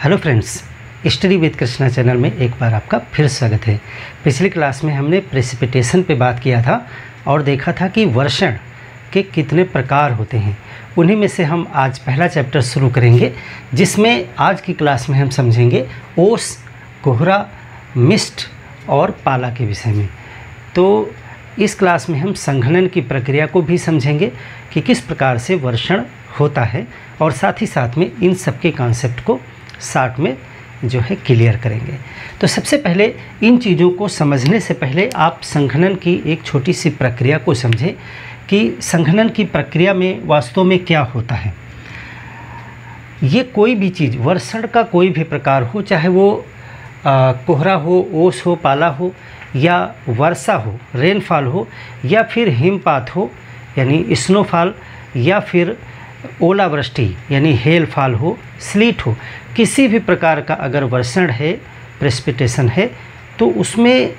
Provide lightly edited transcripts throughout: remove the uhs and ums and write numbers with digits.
Hello friends, study with Krishna channel में एक बार आपका फिर स्वागत है। पिछली क्लास में हमने प्रेसिपिटेशन पे बात किया था और देखा था कि वर्षण के कितने प्रकार होते हैं। उन्हीं में से हम आज पहला चैप्टर शुरू करेंगे, जिसमें आज की क्लास में हम समझेंगे ओस, कोहरा, मिस्ट और पाला के विषय में। तो इस क्लास में हम संघनन की प्रक्रिया को भी समझेंगे कि किस प्रकार से वर्षण होता है, और साथ ही साथ में इन सब के कॉन्सेप्ट को शॉर्ट में जो है क्लियर करेंगे। तो सबसे पहले इन चीज़ों को समझने से पहले आप संघनन की एक छोटी सी प्रक्रिया को समझें कि संघनन की प्रक्रिया में वास्तव में क्या होता है। ये कोई भी चीज़, वर्षण का कोई भी प्रकार हो, चाहे वो कोहरा हो, ओस हो, पाला हो, या वर्षा हो, रेनफॉल हो, या फिर हिमपात हो यानी स्नोफॉल, या फिर ओलावृष्टि यानी हेलफॉल हो, स्लीट हो, किसी भी प्रकार का अगर वर्षण है, प्रेसिपिटेशन है, तो उसमें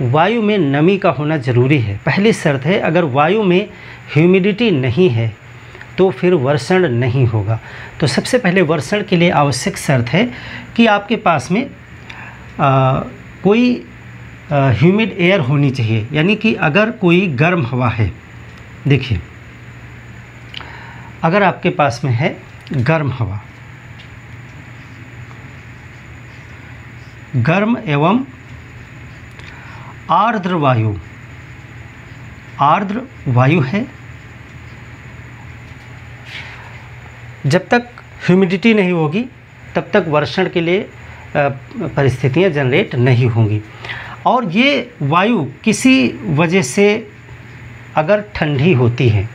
वायु में नमी का होना ज़रूरी है। पहली शर्त है, अगर वायु में ह्यूमिडिटी नहीं है तो फिर वर्षण नहीं होगा। तो सबसे पहले वर्षण के लिए आवश्यक शर्त है कि आपके पास में कोई ह्यूमिड एयर होनी चाहिए। यानी कि अगर कोई गर्म हवा है, देखिए अगर आपके पास में है गर्म हवा, गर्म एवं आर्द्र वायु, आर्द्र वायु है, जब तक ह्यूमिडिटी नहीं होगी तब तक वर्षण के लिए परिस्थितियां जनरेट नहीं होंगी। और ये वायु किसी वजह से अगर ठंडी होती है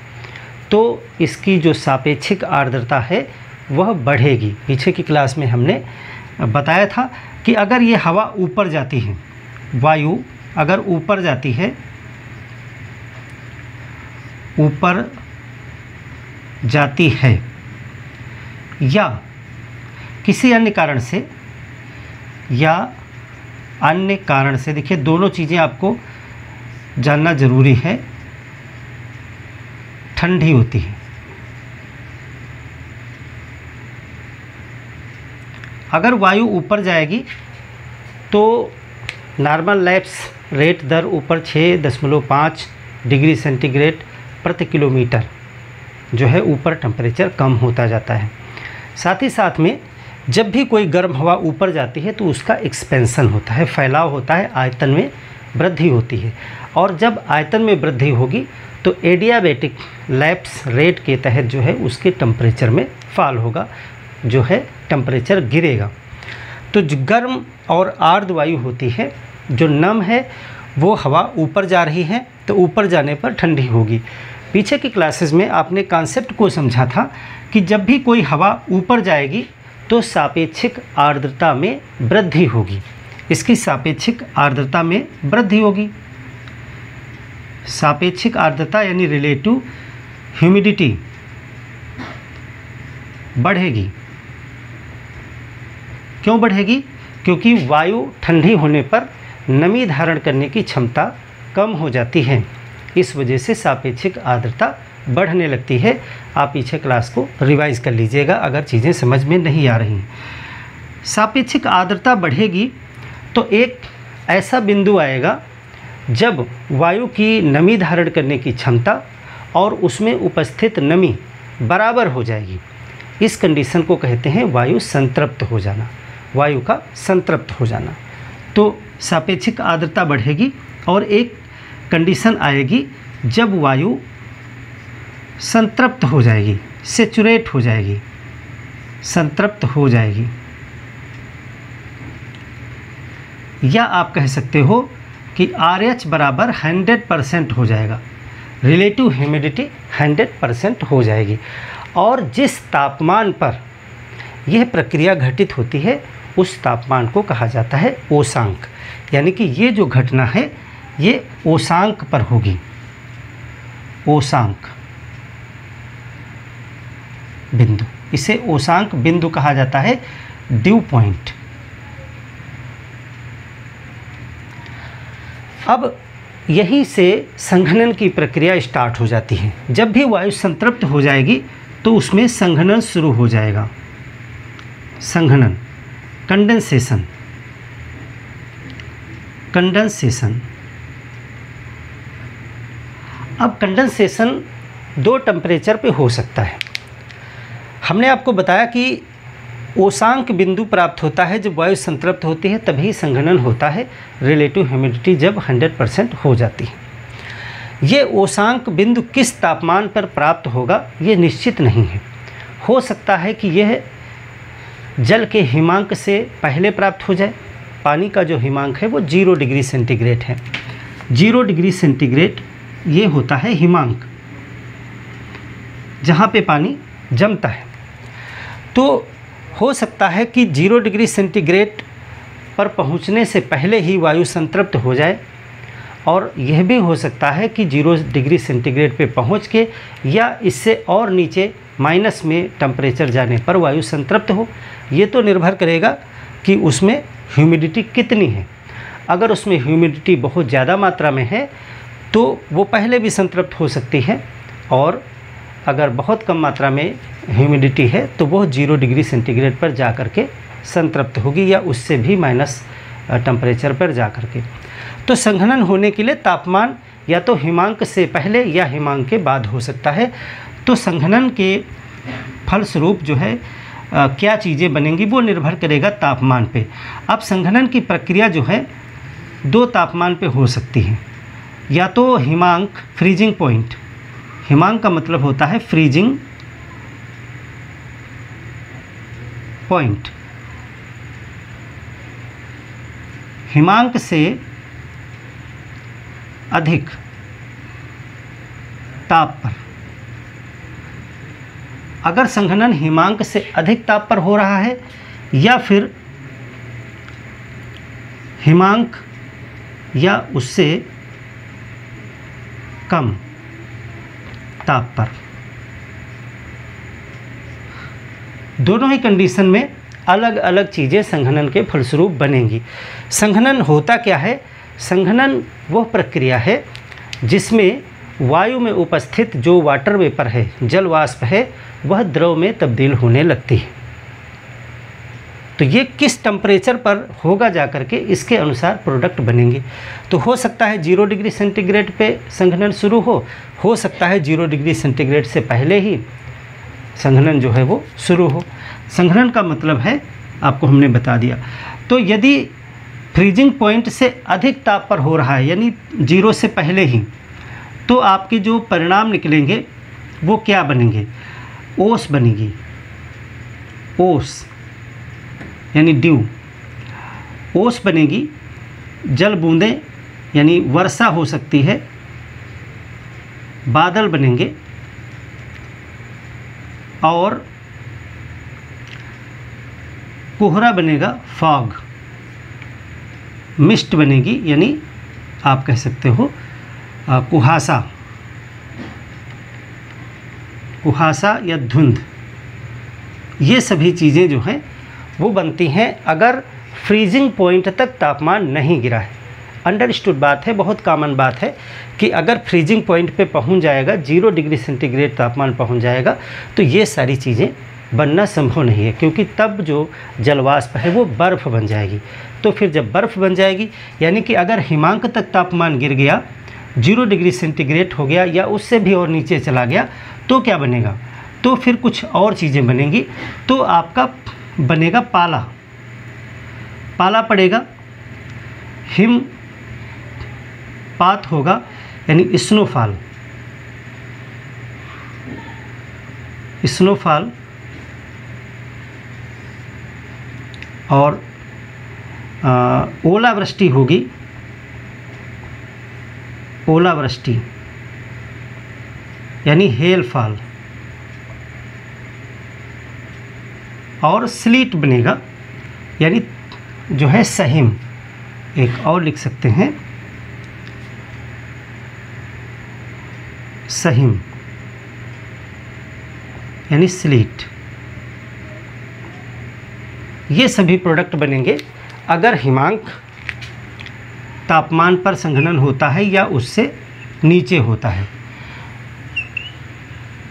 तो इसकी जो सापेक्षिक आर्द्रता है वह बढ़ेगी। पीछे की क्लास में हमने बताया था कि अगर ये हवा ऊपर जाती है, वायु अगर ऊपर जाती है, ऊपर जाती है या किसी अन्य कारण से, या अन्य कारण से, देखिए दोनों चीज़ें आपको जानना ज़रूरी है, ठंडी होती है। अगर वायु ऊपर जाएगी तो नॉर्मल लैप्स रेट दर ऊपर 6.5 डिग्री सेंटीग्रेड प्रति किलोमीटर जो है ऊपर टेम्परेचर कम होता जाता है। साथ ही साथ में जब भी कोई गर्म हवा ऊपर जाती है तो उसका एक्सपेंशन होता है, फैलाव होता है, आयतन में वृद्धि होती है। और जब आयतन में वृद्धि होगी तो एडियाबैटिक लैप्स रेट के तहत जो है उसके टेम्परेचर में फॉल होगा, जो है टेम्परेचर गिरेगा। तो जो गर्म और आर्द्र वायु होती है, जो नम है, वो हवा ऊपर जा रही है तो ऊपर जाने पर ठंडी होगी। पीछे की क्लासेस में आपने कॉन्सेप्ट को समझा था कि जब भी कोई हवा ऊपर जाएगी तो सापेक्षिक आर्द्रता में वृद्धि होगी, इसकी सापेक्षिक आर्द्रता में वृद्धि होगी। सापेक्षिक आर्द्रता यानी रिलेटिव ह्यूमिडिटी बढ़ेगी। क्यों बढ़ेगी? क्योंकि वायु ठंडी होने पर नमी धारण करने की क्षमता कम हो जाती है, इस वजह से सापेक्षिक आर्द्रता बढ़ने लगती है। आप पीछे क्लास को रिवाइज कर लीजिएगा अगर चीज़ें समझ में नहीं आ रही हैं। सापेक्षिक आर्द्रता बढ़ेगी तो एक ऐसा बिंदु आएगा जब वायु की नमी धारण करने की क्षमता और उसमें उपस्थित नमी बराबर हो जाएगी। इस कंडीशन को कहते हैं वायु संतृप्त हो जाना, वायु का संतृप्त हो जाना। तो सापेक्षिक आर्द्रता बढ़ेगी और एक कंडीशन आएगी जब वायु संतृप्त हो जाएगी, सेचुरेट हो जाएगी, संतृप्त हो जाएगी, या आप कह सकते हो कि RH बराबर 100% हो जाएगा, रिलेटिव ह्यूमिडिटी 100% हो जाएगी। और जिस तापमान पर यह प्रक्रिया घटित होती है उस तापमान को कहा जाता है ओसांक। यानी कि ये जो घटना है ये ओसांक पर होगी, ओसांक बिंदु, इसे ओसांक बिंदु कहा जाता है, ड्यू पॉइंट। अब यहीं से संघनन की प्रक्रिया स्टार्ट हो जाती है। जब भी वायु संतृप्त हो जाएगी तो उसमें संघनन शुरू हो जाएगा। संघनन कंडेंसेशन, कंडेंसेशन। अब कंडेंसेशन दो टेम्परेचर पे हो सकता है। हमने आपको बताया कि ओसांक बिंदु प्राप्त होता है जब वायु संतृप्त होती है, तभी संघनन होता है। रिलेटिव ह्यूमिडिटी जब 100% हो जाती है। ये ओसांक बिंदु किस तापमान पर प्राप्त होगा ये निश्चित नहीं है। हो सकता है कि यह जल के हिमांक से पहले प्राप्त हो जाए। पानी का जो हिमांक है वो 0 डिग्री सेंटीग्रेड है। 0 डिग्री सेंटीग्रेड ये होता है हिमांक, जहाँ पे पानी जमता है। तो हो सकता है कि 0 डिग्री सेंटीग्रेड पर पहुँचने से पहले ही वायु संतृप्त हो जाए, और यह भी हो सकता है कि 0 डिग्री सेंटीग्रेड पे पहुँच के या इससे और नीचे माइनस में टेम्परेचर जाने पर वायु संतृप्त हो। ये तो निर्भर करेगा कि उसमें ह्यूमिडिटी कितनी है। अगर उसमें ह्यूमिडिटी बहुत ज़्यादा मात्रा में है तो वो पहले भी संतृप्त हो सकती है, और अगर बहुत कम मात्रा में ह्यूमिडिटी है तो वह 0 डिग्री सेंटीग्रेड पर जा कर के संतृप्त होगी, या उससे भी माइनस टेम्परेचर पर जा कर के। तो संघनन होने के लिए तापमान या तो हिमांक से पहले या हिमांक के बाद हो सकता है। तो संघनन के फलस्वरूप जो है क्या चीज़ें बनेंगी वो निर्भर करेगा तापमान पे। अब संघनन की प्रक्रिया जो है 2 तापमान पे हो सकती है। या तो हिमांक, फ्रीजिंग पॉइंट, हिमांक का मतलब होता है फ्रीजिंग पॉइंट, हिमांक से अधिक ताप पर। अगर संघनन हिमांक से अधिक ताप पर हो रहा है या फिर हिमांक या उससे कम ताप पर, दोनों ही कंडीशन में अलग अलग चीज़ें संघनन के फलस्वरूप बनेंगी। संघनन होता क्या है? संघनन वह प्रक्रिया है जिसमें वायु में उपस्थित जो वाटर वेपर है, जल वाष्प है, वह द्रव में तब्दील होने लगती है। तो ये किस टेम्परेचर पर होगा जा कर के, इसके अनुसार प्रोडक्ट बनेंगे। तो हो सकता है 0 डिग्री सेंटीग्रेड पे संघनन शुरू हो सकता है 0 डिग्री सेंटीग्रेड से पहले ही संघनन जो है वो शुरू हो। संघनन का मतलब है आपको हमने बता दिया। तो यदि फ्रीजिंग पॉइंट से अधिक ताप पर हो रहा है, यानी 0 से पहले ही, तो आपके जो परिणाम निकलेंगे वो क्या बनेंगे? ओस बनेगी, ओस यानी ड्यू, ओस बनेगी। जल बूंदें यानी वर्षा हो सकती है, बादल बनेंगे, और कोहरा बनेगा, फॉग, मिस्ट बनेगी, यानी आप कह सकते हो कुहासा, कुहासा या धुंध। ये सभी चीज़ें जो हैं वो बनती हैं अगर फ्रीजिंग पॉइंट तक तापमान नहीं गिरा है। अंडरस्टूड बात है, बहुत कॉमन बात है कि अगर फ्रीजिंग पॉइंट पे पहुंच जाएगा, 0 डिग्री सेंटीग्रेड तापमान पहुंच जाएगा, तो ये सारी चीज़ें बनना संभव नहीं है, क्योंकि तब जो जलवाष्प है वो बर्फ़ बन जाएगी। तो फिर जब बर्फ़ बन जाएगी, यानी कि अगर हिमांक तक तापमान गिर गया, 0 डिग्री सेंटीग्रेड हो गया या उससे भी और नीचे चला गया, तो क्या बनेगा? तो फिर कुछ और चीज़ें बनेंगी। तो आपका बनेगा पाला, पाला पड़ेगा, हिमपात होगा यानी स्नोफॉल, स्नोफॉल, और ओलावृष्टि होगी, ओलावृष्टि यानी हेलफॉल, और स्लीट बनेगा यानी जो है सहिम। एक और लिख सकते हैं, सहिम यानी स्लीट। ये सभी प्रोडक्ट बनेंगे अगर हिमांक तापमान पर संघनन होता है या उससे नीचे होता है।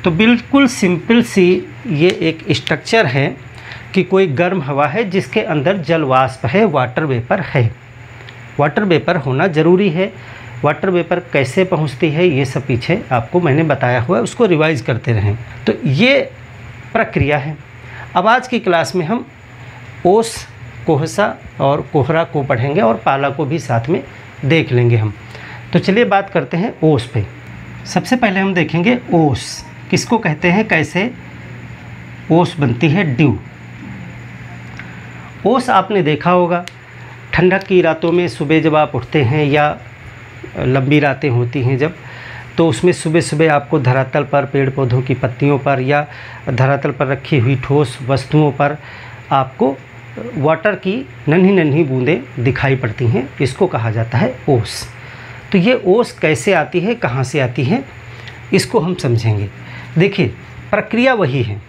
तो बिल्कुल सिंपल सी ये एक स्ट्रक्चर है कि कोई गर्म हवा है जिसके अंदर जल वाष्प है, वाटर वेपर है। वाटर वेपर होना ज़रूरी है। वाटर वेपर कैसे पहुंचती है ये सब पीछे आपको मैंने बताया हुआ है, उसको रिवाइज करते रहें। तो ये प्रक्रिया है। अब आज की क्लास में हम ओस, कोहसा और कोहरा को पढ़ेंगे और पाला को भी साथ में देख लेंगे हम। तो चलिए बात करते हैं ओस पे। सबसे पहले हम देखेंगे ओस किसको कहते हैं, कैसे ओस बनती है। ड्यू ओस आपने देखा होगा ठंडक की रातों में, सुबह जब आप उठते हैं या लंबी रातें होती हैं जब, तो उसमें सुबह सुबह आपको धरातल पर, पेड़ पौधों की पत्तियों पर या धरातल पर रखी हुई ठोस वस्तुओं पर आपको वाटर की नन्ही नन्ही बूंदें दिखाई पड़ती हैं। इसको कहा जाता है ओस। तो ये ओस कैसे आती है, कहाँ से आती है, इसको हम समझेंगे। देखिए प्रक्रिया वही है।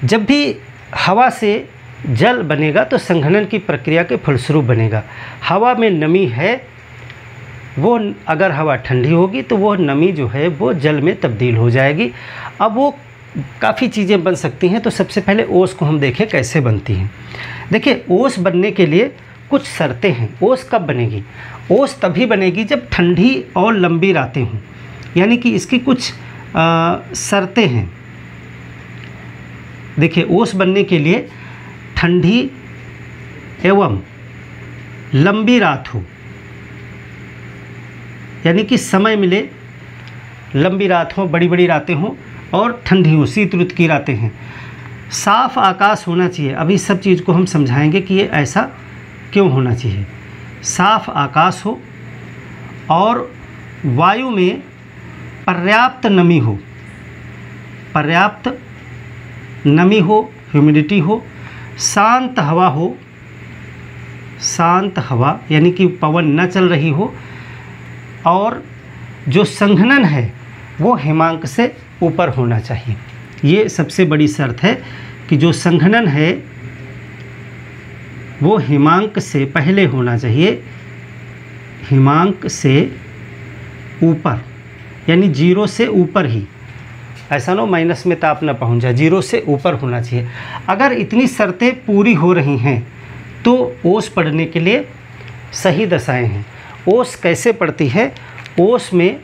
जब भी हवा से जल बनेगा तो संघनन की प्रक्रिया के फलस्वरूप बनेगा। हवा में नमी है, वो अगर हवा ठंडी होगी तो वो नमी जो है वो जल में तब्दील हो जाएगी। अब वो काफ़ी चीज़ें बन सकती हैं। तो सबसे पहले ओस को हम देखें कैसे बनती हैं। देखिए ओस बनने के लिए कुछ शर्तें हैं। ओस कब बनेगी? ओस तभी बनेगी जब ठंडी और लंबी रातें हों, यानी कि इसकी कुछ शर्तें हैं। देखिए ओस बनने के लिए ठंडी एवं लंबी रात हो, यानी कि समय मिले, लंबी रात हो, बड़ी बड़ी रातें हों और ठंडी हो, शीत ऋतु की रातें हैं। साफ आकाश होना चाहिए। अभी सब चीज़ को हम समझाएंगे कि ये ऐसा क्यों होना चाहिए। साफ आकाश हो और वायु में पर्याप्त नमी हो, पर्याप्त नमी हो, ह्यूमिडिटी हो, शांत हवा हो, शांत हवा यानी कि पवन न चल रही हो, और जो संघनन है वो हिमांक से ऊपर होना चाहिए। ये सबसे बड़ी शर्त है कि जो संघनन है वो हिमांक से पहले होना चाहिए, हिमांक से ऊपर, यानी 0 से ऊपर ही, ऐसा ना माइनस में ताप ना पहुंच जाए, 0 से ऊपर होना चाहिए। अगर इतनी शर्तें पूरी हो रही हैं तो ओस पढ़ने के लिए सही दशाएं हैं। ओस कैसे पड़ती है? ओस में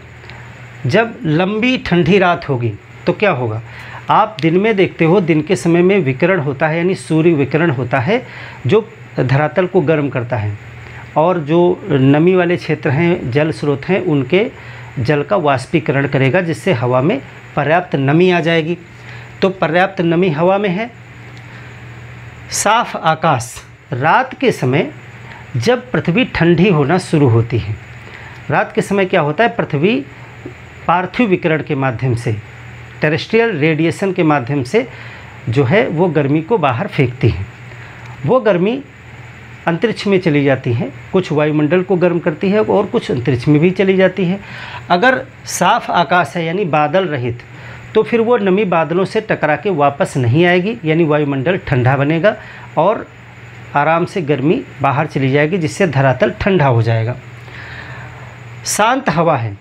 जब लंबी ठंडी रात होगी तो क्या होगा, आप दिन में देखते हो दिन के समय में विकिरण होता है, यानी सूर्य विकिरण होता है जो धरातल को गर्म करता है, और जो नमी वाले क्षेत्र हैं, जल स्रोत हैं, उनके जल का वाष्पीकरण करेगा जिससे हवा में पर्याप्त नमी आ जाएगी। तो पर्याप्त नमी हवा में है। साफ आकाश, रात के समय जब पृथ्वी ठंडी होना शुरू होती है, रात के समय क्या होता है, पृथ्वी पार्थिव विकिरण के माध्यम से, टेरेस्ट्रियल रेडिएशन के माध्यम से जो है वो गर्मी को बाहर फेंकती है। वो गर्मी अंतरिक्ष में चली जाती है, कुछ वायुमंडल को गर्म करती है और कुछ अंतरिक्ष में भी चली जाती है। अगर साफ आकाश है यानी बादल रहित, तो फिर वो नमी बादलों से टकरा के वापस नहीं आएगी, यानी वायुमंडल ठंडा बनेगा और आराम से गर्मी बाहर चली जाएगी जिससे धरातल ठंडा हो जाएगा। शांत हवा है,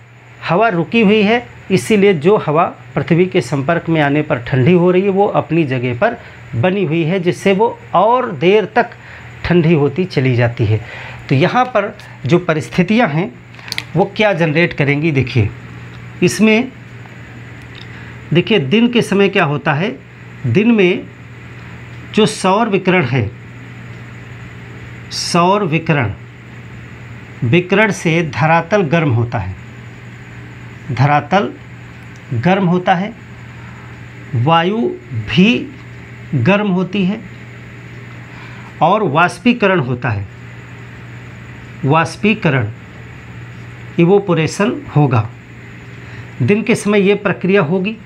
हवा रुकी हुई है, इसीलिए जो हवा पृथ्वी के संपर्क में आने पर ठंडी हो रही है वो अपनी जगह पर बनी हुई है, जिससे वो और देर तक ठंडी होती चली जाती है। तो यहाँ पर जो परिस्थितियाँ हैं वो क्या जनरेट करेंगी, देखिए इसमें देखिए दिन के समय क्या होता है, दिन में जो सौर विकिरण है, सौर विकिरण से धरातल गर्म होता है, धरातल गर्म होता है, वायु भी गर्म होती है और वाष्पीकरण होता है, वाष्पीकरण, इवोपोरेशन होगा। दिन के समय ये प्रक्रिया होगी।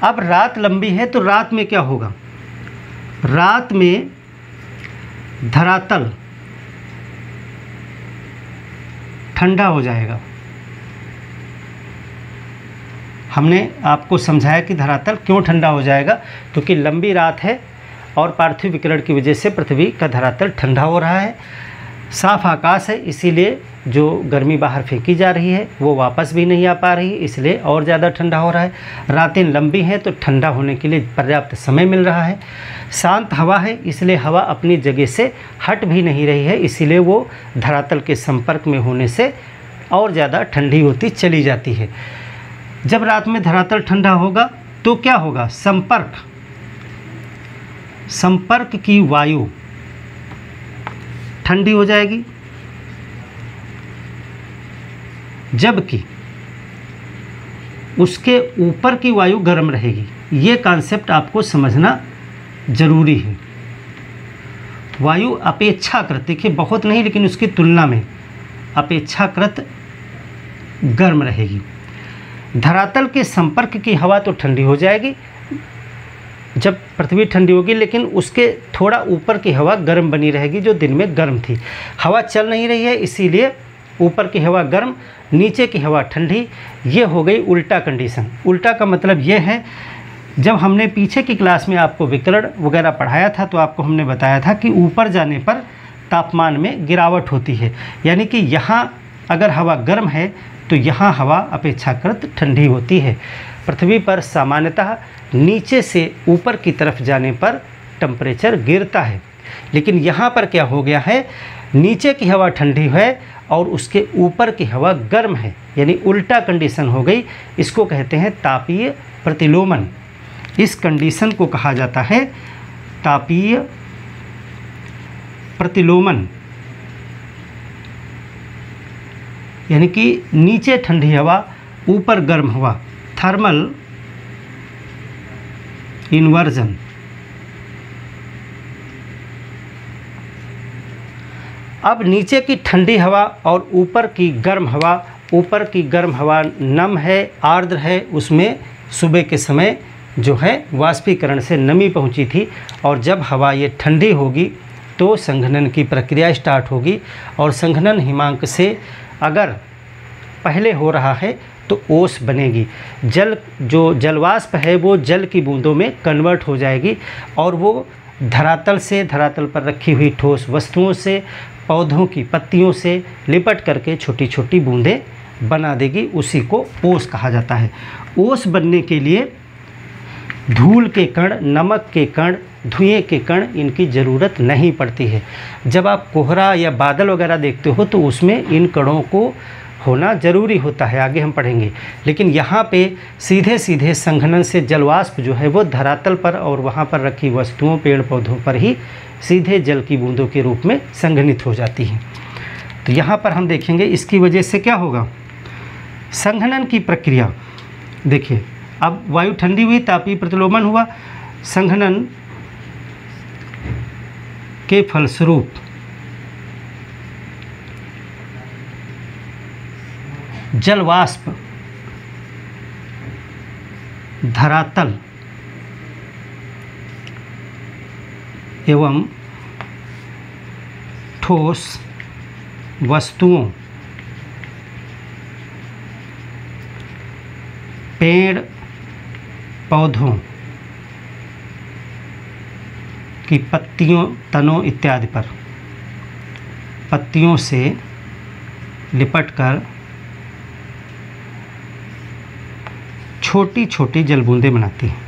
अब रात लंबी है तो रात में क्या होगा, रात में धरातल ठंडा हो जाएगा। हमने आपको समझाया कि धरातल क्यों ठंडा हो जाएगा, क्योंकि लंबी रात है और पार्थिव विकिरण की वजह से पृथ्वी का धरातल ठंडा हो रहा है। साफ आकाश है, इसीलिए जो गर्मी बाहर फेंकी जा रही है वो वापस भी नहीं आ पा रही, इसलिए और ज़्यादा ठंडा हो रहा है। रातें लंबी हैं तो ठंडा होने के लिए पर्याप्त समय मिल रहा है। शांत हवा है, इसलिए हवा अपनी जगह से हट भी नहीं रही है, इसीलिए वो धरातल के संपर्क में होने से और ज़्यादा ठंडी होती चली जाती है। जब रात में धरातल ठंडा होगा तो क्या होगा? संपर्क की वायु ठंडी हो जाएगी, जबकि उसके ऊपर की वायु गर्म रहेगी। ये कॉन्सेप्ट आपको समझना जरूरी है। वायु अपेक्षाकृत, देखिए बहुत नहीं लेकिन उसकी तुलना में अपेक्षाकृत गर्म रहेगी। धरातल के संपर्क की हवा तो ठंडी हो जाएगी जब पृथ्वी ठंडी होगी, लेकिन उसके थोड़ा ऊपर की हवा गर्म बनी रहेगी जो दिन में गर्म थी। हवा चल नहीं रही है, इसीलिए ऊपर की हवा गर्म, नीचे की हवा ठंडी। ये हो गई उल्टा कंडीशन। उल्टा का मतलब ये है, जब हमने पीछे की क्लास में आपको विकर्ण वगैरह पढ़ाया था तो आपको हमने बताया था कि ऊपर जाने पर तापमान में गिरावट होती है, यानी कि यहाँ अगर हवा गर्म है तो यहाँ हवा अपेक्षाकृत ठंडी होती है। पृथ्वी पर सामान्यतः नीचे से ऊपर की तरफ जाने पर टेम्परेचर गिरता है, लेकिन यहाँ पर क्या हो गया है, नीचे की हवा ठंडी है और उसके ऊपर की हवा गर्म है, यानी उल्टा कंडीशन हो गई। इसको कहते हैं तापीय प्रतिलोमन। इस कंडीशन को कहा जाता है तापीय प्रतिलोमन, यानी कि नीचे ठंडी हवा ऊपर गर्म हवा, थर्मल इन्वर्जन। अब नीचे की ठंडी हवा और ऊपर की गर्म हवा, ऊपर की गर्म हवा नम है, आर्द्र है, उसमें सुबह के समय जो है वाष्पीकरण से नमी पहुंची थी, और जब हवा ये ठंडी होगी तो संघनन की प्रक्रिया स्टार्ट होगी, और संघनन हिमांक से अगर पहले हो रहा है तो ओस बनेगी। जो जलवाष्प है वो जल की बूंदों में कन्वर्ट हो जाएगी और वो धरातल से, धरातल पर रखी हुई ठोस वस्तुओं से, पौधों की पत्तियों से लिपट करके छोटी छोटी बूंदें बना देगी। उसी को ओस कहा जाता है। ओस बनने के लिए धूल के कण, नमक के कण, धुएं के कण, इनकी ज़रूरत नहीं पड़ती है। जब आप कोहरा या बादल वगैरह देखते हो तो उसमें इन कणों को होना ज़रूरी होता है, आगे हम पढ़ेंगे। लेकिन यहाँ पे सीधे सीधे संघनन से जलवाष्प जो है वो धरातल पर और वहाँ पर रखी वस्तुओं, पेड़ पौधों पर ही सीधे जल की बूंदों के रूप में संघनित हो जाती है। तो यहाँ पर हम देखेंगे इसकी वजह से क्या होगा। संघनन की प्रक्रिया देखिए, अब वायु ठंडी हुई, तापीय प्रतिलोमन हुआ, संघनन के फलस्वरूप जलवाष्प धरातल एवं ठोस वस्तुओं, पेड़ पौधों की पत्तियों, तनों इत्यादि पर पत्तियों से लिपटकर छोटी छोटी जल बूंदें बनाती हैं।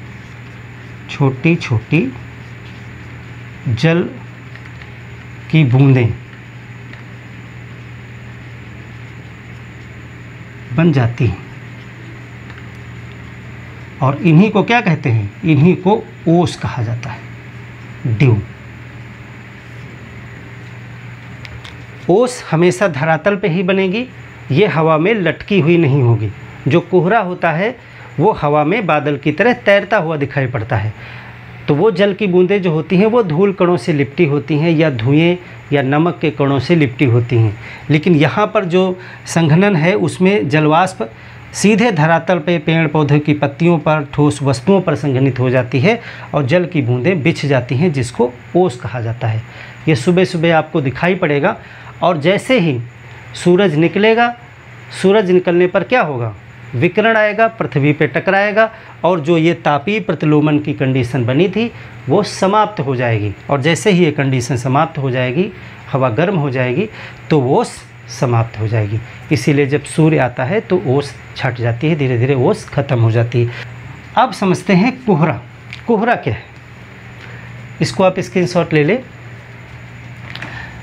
छोटी छोटी जल की बूंदें बन जाती हैं और इन्हीं को क्या कहते हैं, इन्हीं को ओस कहा जाता है, ड्यू। ओस हमेशा धरातल पे ही बनेगी, ये हवा में लटकी हुई नहीं होगी। जो कोहरा होता है वो हवा में बादल की तरह तैरता हुआ दिखाई पड़ता है, तो वो जल की बूंदें जो होती हैं वो धूल कणों से लिपटी होती हैं या धुएं या नमक के कणों से लिपटी होती हैं। लेकिन यहाँ पर जो संघनन है उसमें जलवाष्प सीधे धरातल पे, पेड़ पौधे की पत्तियों पर, ठोस वस्तुओं पर संघनित हो जाती है और जल की बूंदें बिछ जाती हैं, जिसको ओस कहा जाता है। ये सुबह सुबह आपको दिखाई पड़ेगा, और जैसे ही सूरज निकलेगा, सूरज निकलने पर क्या होगा, विकिरण आएगा, पृथ्वी पे टकराएगा और जो ये तापीय प्रतिलोमन की कंडीशन बनी थी वो समाप्त हो जाएगी। और जैसे ही ये कंडीशन समाप्त हो जाएगी, हवा गर्म हो जाएगी, तो ओस समाप्त हो जाएगी। इसीलिए जब सूर्य आता है तो ओस छट जाती है, धीरे धीरे ओस खत्म हो जाती है। अब समझते हैं कोहरा। कोहरा क्या है, इसको आप स्क्रीनशॉट ले लें।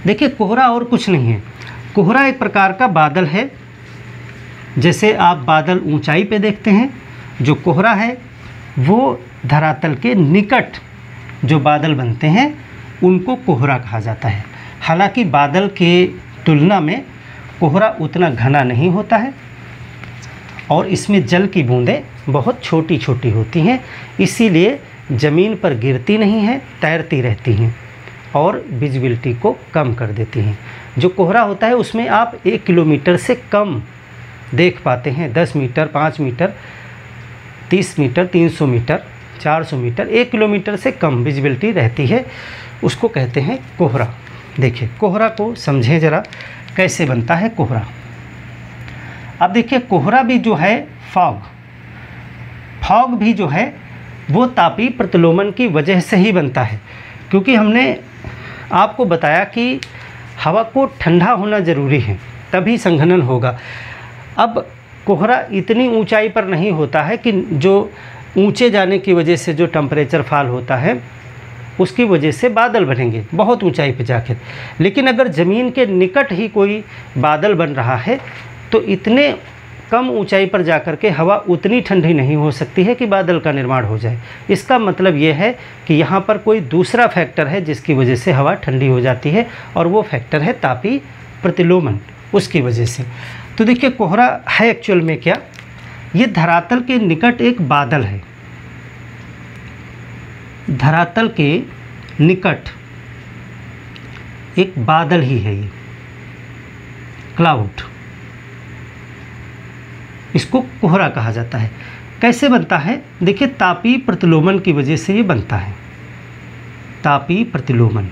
देखिए कोहरा और कुछ नहीं है, कोहरा एक प्रकार का बादल है। जैसे आप बादल ऊंचाई पे देखते हैं, जो कोहरा है वो धरातल के निकट जो बादल बनते हैं उनको कोहरा कहा जाता है। हालांकि बादल के तुलना में कोहरा उतना घना नहीं होता है और इसमें जल की बूंदें बहुत छोटी छोटी होती हैं, इसीलिए ज़मीन पर गिरती नहीं हैं, तैरती रहती हैं और विजिबिलिटी को कम कर देती हैं। जो कोहरा होता है उसमें आप 1 किलोमीटर से कम देख पाते हैं। 10 metre, 5 metre, 30 metre, 300 metre, 400 metre, 1 kilometre से कम विजिबिलिटी रहती है, उसको कहते हैं कोहरा। देखिए कोहरा को समझें ज़रा, कैसे बनता है कोहरा। अब देखिए कोहरा भी जो है फॉग भी जो है वो तापीय प्रतिलोमन की वजह से ही बनता है, क्योंकि हमने आपको बताया कि हवा को ठंडा होना ज़रूरी है तभी संघनन होगा। अब कोहरा इतनी ऊंचाई पर नहीं होता है कि जो ऊंचे जाने की वजह से जो टेम्परेचर फॉल होता है उसकी वजह से बादल बनेंगे बहुत ऊंचाई पर जाकर। लेकिन अगर ज़मीन के निकट ही कोई बादल बन रहा है तो इतने कम ऊंचाई पर जाकर के हवा उतनी ठंडी नहीं हो सकती है कि बादल का निर्माण हो जाए। इसका मतलब ये है कि यहाँ पर कोई दूसरा फैक्टर है जिसकी वजह से हवा ठंडी हो जाती है और वो फैक्टर है तापीय प्रतिलोमन, उसकी वजह से। तो देखिए कोहरा है एक्चुअल में क्या, ये धरातल के निकट एक बादल है। धरातल के निकट एक बादल ही है ये, क्लाउड, इसको कोहरा कहा जाता है। कैसे बनता है, देखिए तापीय प्रतिलोमन की वजह से ये बनता है। तापीय प्रतिलोमन,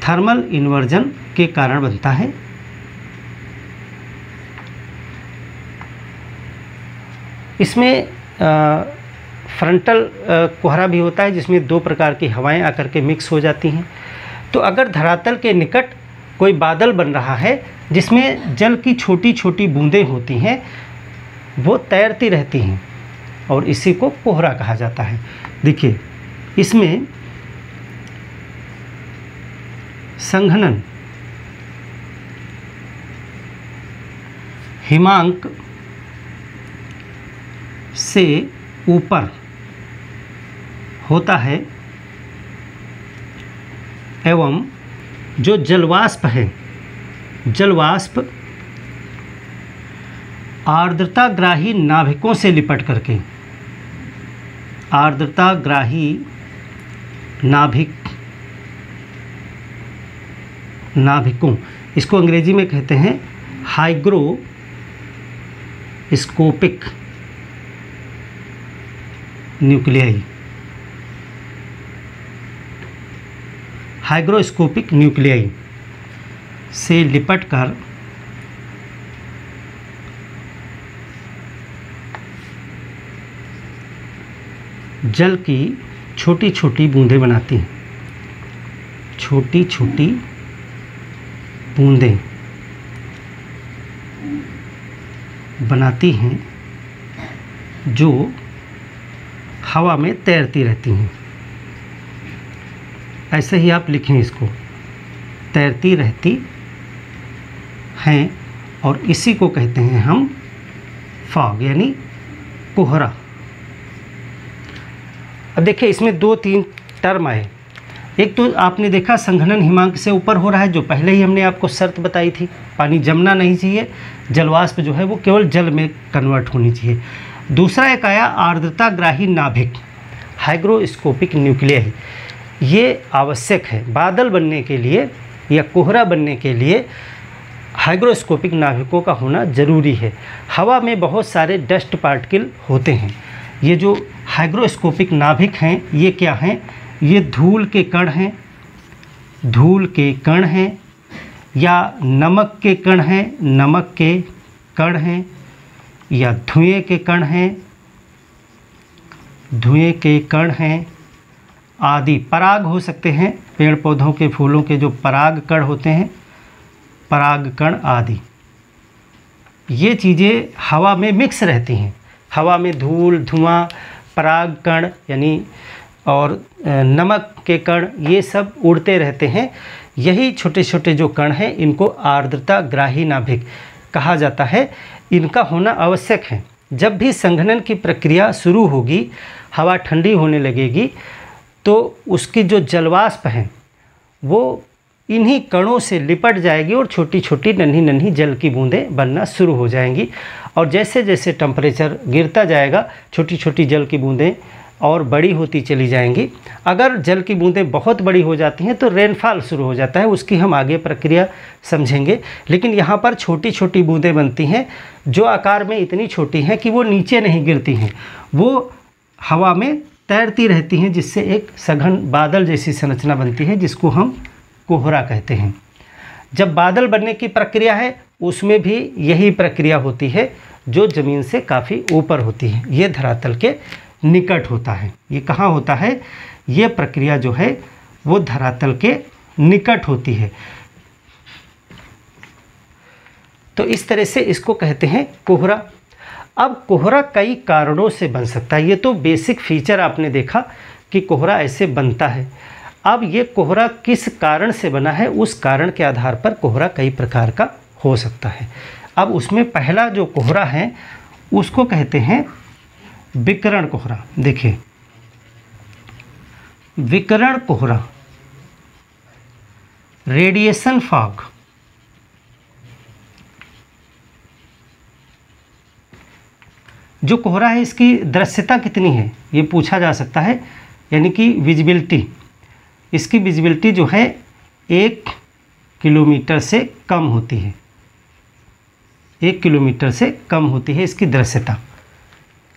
थर्मल इन्वर्जन के कारण बनता है। इसमें फ्रंटल कोहरा भी होता है जिसमें 2 प्रकार की हवाएं आकर के मिक्स हो जाती हैं। तो अगर धरातल के निकट कोई बादल बन रहा है जिसमें जल की छोटी छोटी बूंदें होती हैं, वो तैरती रहती हैं और इसी को कोहरा कहा जाता है। देखिए इसमें संघनन हिमांक से ऊपर होता है एवं जो जलवाष्प है, जलवाष्प आर्द्रताग्राही नाभिकों से लिपट करके, आर्द्रताग्राही नाभिकों, इसको अंग्रेजी में कहते हैं हाइग्रोस्कोपिक न्यूक्लियाई। हाइग्रोस्कोपिक न्यूक्लियाई से लिपटकर जल की छोटी छोटी बूंदें बनाती हैं, छोटी छोटी बूंदें बनाती हैं जो हवा में तैरती रहती हैं। ऐसे ही आप लिखें इसको, तैरती रहती हैं, और इसी को कहते हैं हम फॉग यानी कोहरा। अब देखिए इसमें 2-3 टर्म आए। एक तो आपने देखा संघनन हिमांक से ऊपर हो रहा है, जो पहले ही हमने आपको शर्त बताई थी, पानी जमना नहीं चाहिए, जलवाष्प जो है वो केवल जल में कन्वर्ट होनी चाहिए। दूसरा एक आया आर्द्रताग्राही नाभिक, हाइग्रोस्कोपिक न्यूक्लियाई। ये आवश्यक है बादल बनने के लिए या कोहरा बनने के लिए, हाइग्रोस्कोपिक नाभिकों का होना ज़रूरी है। हवा में बहुत सारे डस्ट पार्टिकल होते हैं। ये जो हाइग्रोस्कोपिक नाभिक हैं ये क्या हैं, ये धूल के कण हैं, धूल के कण हैं, या नमक के कण हैं, नमक के कण हैं, या धुएं के कण हैं, धुएं के कण हैं आदि। पराग हो सकते हैं, पेड़ पौधों के फूलों के जो पराग कण होते हैं, पराग कण आदि। ये चीज़ें हवा में मिक्स रहती हैं। हवा में धूल, धुआं, पराग कण यानी और नमक के कण, ये सब उड़ते रहते हैं। यही छोटे छोटे जो कण हैं इनको आर्द्रता ग्राही नाभिक कहा जाता है। इनका होना आवश्यक है। जब भी संघनन की प्रक्रिया शुरू होगी, हवा ठंडी होने लगेगी, तो उसकी जो जलवाष्प है वो इन्हीं कणों से लिपट जाएगी और छोटी छोटी नन्ही नन्ही जल की बूंदें बनना शुरू हो जाएंगी। और जैसे जैसे टेम्परेचर गिरता जाएगा, छोटी छोटी जल की बूंदें और बड़ी होती चली जाएंगी। अगर जल की बूंदें बहुत बड़ी हो जाती हैं तो रेनफॉल शुरू हो जाता है, उसकी हम आगे प्रक्रिया समझेंगे। लेकिन यहाँ पर छोटी छोटी बूंदें बनती हैं जो आकार में इतनी छोटी हैं कि वो नीचे नहीं गिरती हैं, वो हवा में तैरती रहती हैं, जिससे एक सघन बादल जैसी संरचना बनती है जिसको हम कोहरा कहते हैं। जब बादल बनने की प्रक्रिया है उसमें भी यही प्रक्रिया होती है, जो ज़मीन से काफ़ी ऊपर होती है। ये धरातल के निकट होता है। ये कहाँ होता है? ये प्रक्रिया जो है वो धरातल के निकट होती है। तो इस तरह से इसको कहते हैं कोहरा। अब कोहरा कई कारणों से बन सकता है। ये तो बेसिक फीचर आपने देखा कि कोहरा ऐसे बनता है। अब ये कोहरा किस कारण से बना है, उस कारण के आधार पर कोहरा कई प्रकार का हो सकता है। अब उसमें पहला जो कोहरा है उसको कहते हैं विकिरण कोहरा। देखिए, विकिरण कोहरा, रेडिएशन फॉग। जो कोहरा है इसकी दृश्यता कितनी है ये पूछा जा सकता है, यानी कि विजिबिलिटी। इसकी विजिबिलिटी जो है 1 किलोमीटर से कम होती है। 1 किलोमीटर से कम होती है इसकी दृश्यता।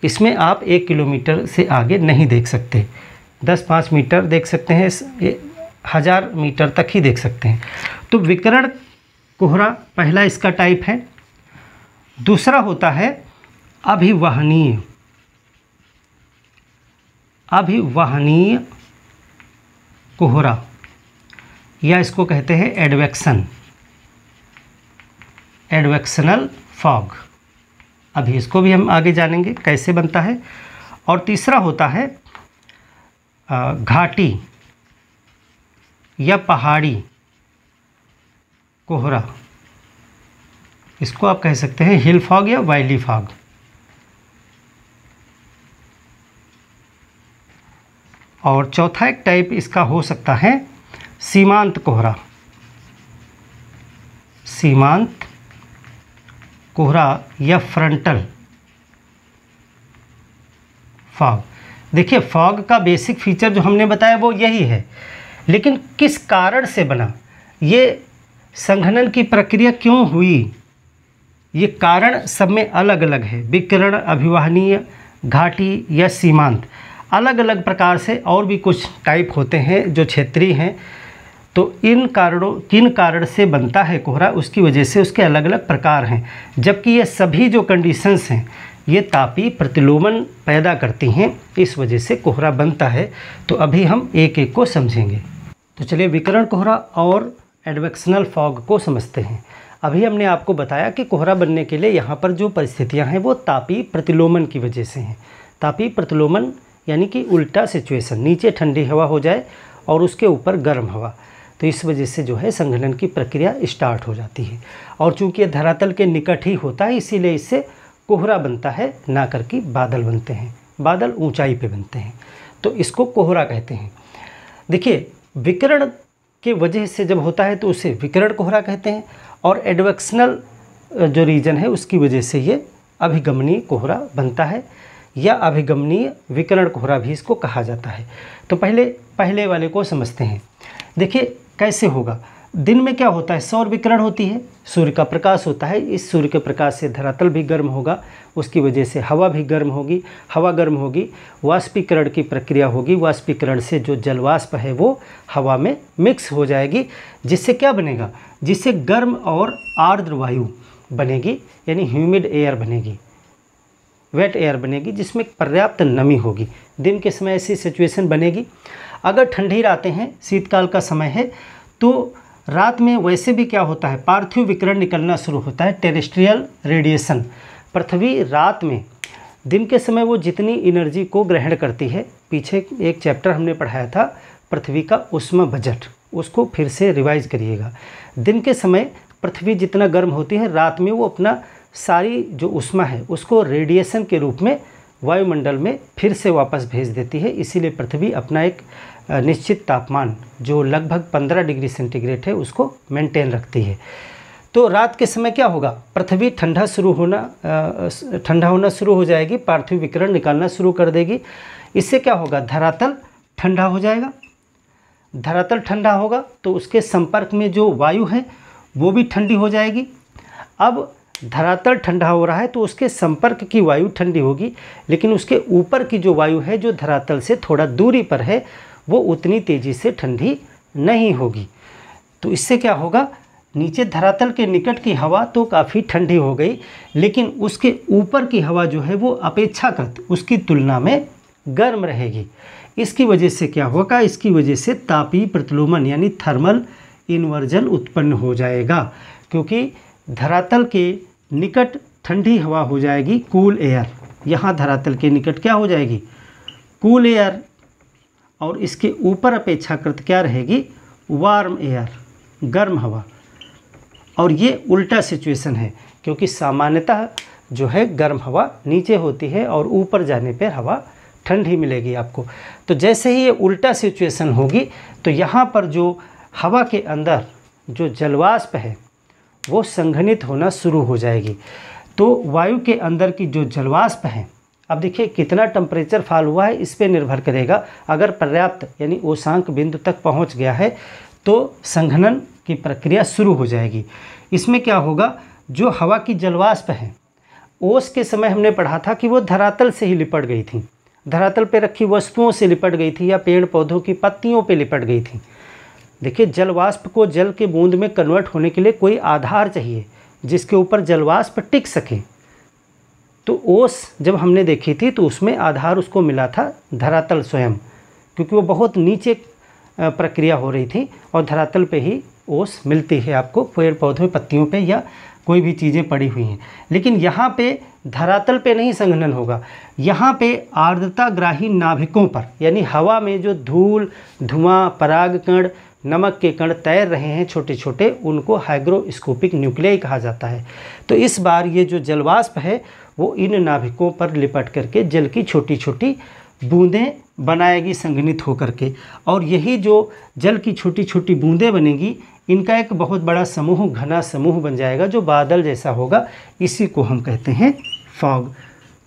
इसमें आप 1 किलोमीटर से आगे नहीं देख सकते। 10-5 मीटर देख सकते हैं, 1000 मीटर तक ही देख सकते हैं। तो विकिरण कोहरा पहला इसका टाइप है। दूसरा होता है अभिवहनीय। अभिवहनीय कोहरा, या इसको कहते हैं एडवेक्शन, एडवेक्शनल फॉग। अभी इसको भी हम आगे जानेंगे कैसे बनता है। और तीसरा होता है घाटी या पहाड़ी कोहरा। इसको आप कह सकते हैं हिल फॉग या वैली फॉग। और चौथा एक टाइप इसका हो सकता है सीमांत कोहरा। सीमांत कोहरा या फ्रंटल फॉग। देखिए, फॉग का बेसिक फीचर जो हमने बताया वो यही है, लेकिन किस कारण से बना, ये संघनन की प्रक्रिया क्यों हुई, ये कारण सब में अलग अलग है। विकिरण, अभिवहनीय, घाटी या सीमांत, अलग अलग प्रकार से और भी कुछ टाइप होते हैं जो क्षेत्रीय हैं। तो इन कारणों, किन कारण से बनता है कोहरा, उसकी वजह से उसके अलग अलग प्रकार हैं। जबकि ये सभी जो कंडीशंस हैं ये तापीय प्रतिलोमन पैदा करती हैं, इस वजह से कोहरा बनता है। तो अभी हम एक एक को समझेंगे। तो चलिए विकिरण कोहरा और एडवेक्शनल फॉग को समझते हैं। अभी हमने आपको बताया कि कोहरा बनने के लिए यहाँ पर जो परिस्थितियाँ हैं वो तापीय प्रतिलोमन की वजह से हैं। तापीय प्रतिलोमन यानी कि उल्टा सिचुएशन, नीचे ठंडी हवा हो जाए और उसके ऊपर गर्म हवा, तो इस वजह से जो है संघनन की प्रक्रिया स्टार्ट हो जाती है। और चूंकि ये धरातल के निकट ही होता है, इसीलिए इससे कोहरा बनता है, ना करके बादल बनते हैं। बादल ऊंचाई पे बनते हैं, तो इसको कोहरा कहते हैं। देखिए, विकिरण के वजह से जब होता है तो उसे विकिरण कोहरा कहते हैं, और एडवेक्शनल जो रीजन है उसकी वजह से ये अभिगमनीय कोहरा बनता है, या अभिगमनीय विकिरण कोहरा भी इसको कहा जाता है। तो पहले वाले को समझते हैं। देखिए कैसे होगा। दिन में क्या होता है, सौर विकिरण होती है, सूर्य का प्रकाश होता है। इस सूर्य के प्रकाश से धरातल भी गर्म होगा, उसकी वजह से हवा भी गर्म होगी। हवा गर्म होगी, वाष्पीकरण की प्रक्रिया होगी। वाष्पीकरण से जो जलवाष्प है वो हवा में मिक्स हो जाएगी, जिससे क्या बनेगा, जिससे गर्म और आर्द्र वायु बनेगी, यानी ह्यूमिड एयर बनेगी। वेट एयर बनेगी जिसमें पर्याप्त नमी होगी। दिन के समय ऐसी सिचुएशन बनेगी। अगर ठंडी रातें हैं, शीतकाल का समय है, तो रात में वैसे भी क्या होता है, पार्थिव विकिरण निकलना शुरू होता है, टेरेस्ट्रियल रेडिएशन। पृथ्वी रात में, दिन के समय वो जितनी एनर्जी को ग्रहण करती है, पीछे एक चैप्टर हमने पढ़ाया था पृथ्वी का उष्मा बजट, उसको फिर से रिवाइज करिएगा। दिन के समय पृथ्वी जितना गर्म होती है, रात में वो अपना सारी जो उष्मा है उसको रेडिएशन के रूप में वायुमंडल में फिर से वापस भेज देती है। इसीलिए पृथ्वी अपना एक निश्चित तापमान जो लगभग 15 डिग्री सेंटीग्रेड है उसको मेंटेन रखती है। तो रात के समय क्या होगा, पृथ्वी ठंडा होना शुरू हो जाएगी, पार्थिव विकिरण निकालना शुरू कर देगी। इससे क्या होगा, धरातल ठंडा हो जाएगा। धरातल ठंडा होगा तो उसके संपर्क में जो वायु है वो भी ठंडी हो जाएगी। अब धरातल ठंडा हो रहा है तो उसके संपर्क की वायु ठंडी होगी, लेकिन उसके ऊपर की जो वायु है जो धरातल से थोड़ा दूरी पर है वो उतनी तेज़ी से ठंडी नहीं होगी। तो इससे क्या होगा, नीचे धरातल के निकट की हवा तो काफ़ी ठंडी हो गई, लेकिन उसके ऊपर की हवा जो है वो अपेक्षाकृत उसकी तुलना में गर्म रहेगी। इसकी वजह से क्या होगा, इसकी वजह से तापीय प्रतिलोमन यानी थर्मल इन्वर्जन उत्पन्न हो जाएगा, क्योंकि धरातल के निकट ठंडी हवा हो जाएगी कूल एयर। यहाँ धरातल के निकट क्या हो जाएगी, कूल एयर, और इसके ऊपर अपेक्षाकृत क्या रहेगी, वार्म एयर, गर्म हवा। और ये उल्टा सिचुएशन है, क्योंकि सामान्यतः जो है गर्म हवा नीचे होती है और ऊपर जाने पर हवा ठंडी मिलेगी आपको। तो जैसे ही ये उल्टा सिचुएशन होगी तो यहाँ पर जो हवा के अंदर जो जलवाष्प है वो संघनित होना शुरू हो जाएगी। तो वायु के अंदर की जो जलवाष्प है, अब देखिए कितना टेम्परेचर फॉल हुआ है इस पे निर्भर करेगा। अगर पर्याप्त यानी ओसांक बिंदु तक पहुंच गया है तो संघनन की प्रक्रिया शुरू हो जाएगी। इसमें क्या होगा, जो हवा की जलवाष्प है, ओस के समय हमने पढ़ा था कि वो धरातल से ही लिपट गई थी, धरातल पे रखी वस्तुओं से लिपट गई थी या पेड़ पौधों की पत्तियों पे लिपट गई थी। देखिए जलवाष्प को जल के बूंद में कन्वर्ट होने के लिए कोई आधार चाहिए जिसके ऊपर जलवाष्प टिक सके। तो ओस जब हमने देखी थी तो उसमें आधार उसको मिला था धरातल स्वयं, क्योंकि वो बहुत नीचे प्रक्रिया हो रही थी और धरातल पे ही ओस मिलती है आपको, पेड़ पौधों पत्तियों पे या कोई भी चीज़ें पड़ी हुई हैं। लेकिन यहाँ पे धरातल पे नहीं संघनन होगा, यहाँ पे आर्द्रताग्राही नाभिकों पर, यानी हवा में जो धूल, धुआं, पराग कण, नमक के कण तैर रहे हैं छोटे छोटे, उनको हाइग्रोस्कोपिक न्यूक्लियाई कहा जाता है। तो इस बार ये जो जलवाष्प है वो इन नाभिकों पर लिपट करके जल की छोटी छोटी बूंदें बनाएगी संघनित होकर के, और यही जो जल की छोटी छोटी बूंदें बनेगी इनका एक बहुत बड़ा समूह, घना समूह बन जाएगा जो बादल जैसा होगा। इसी को हम कहते हैं फॉग।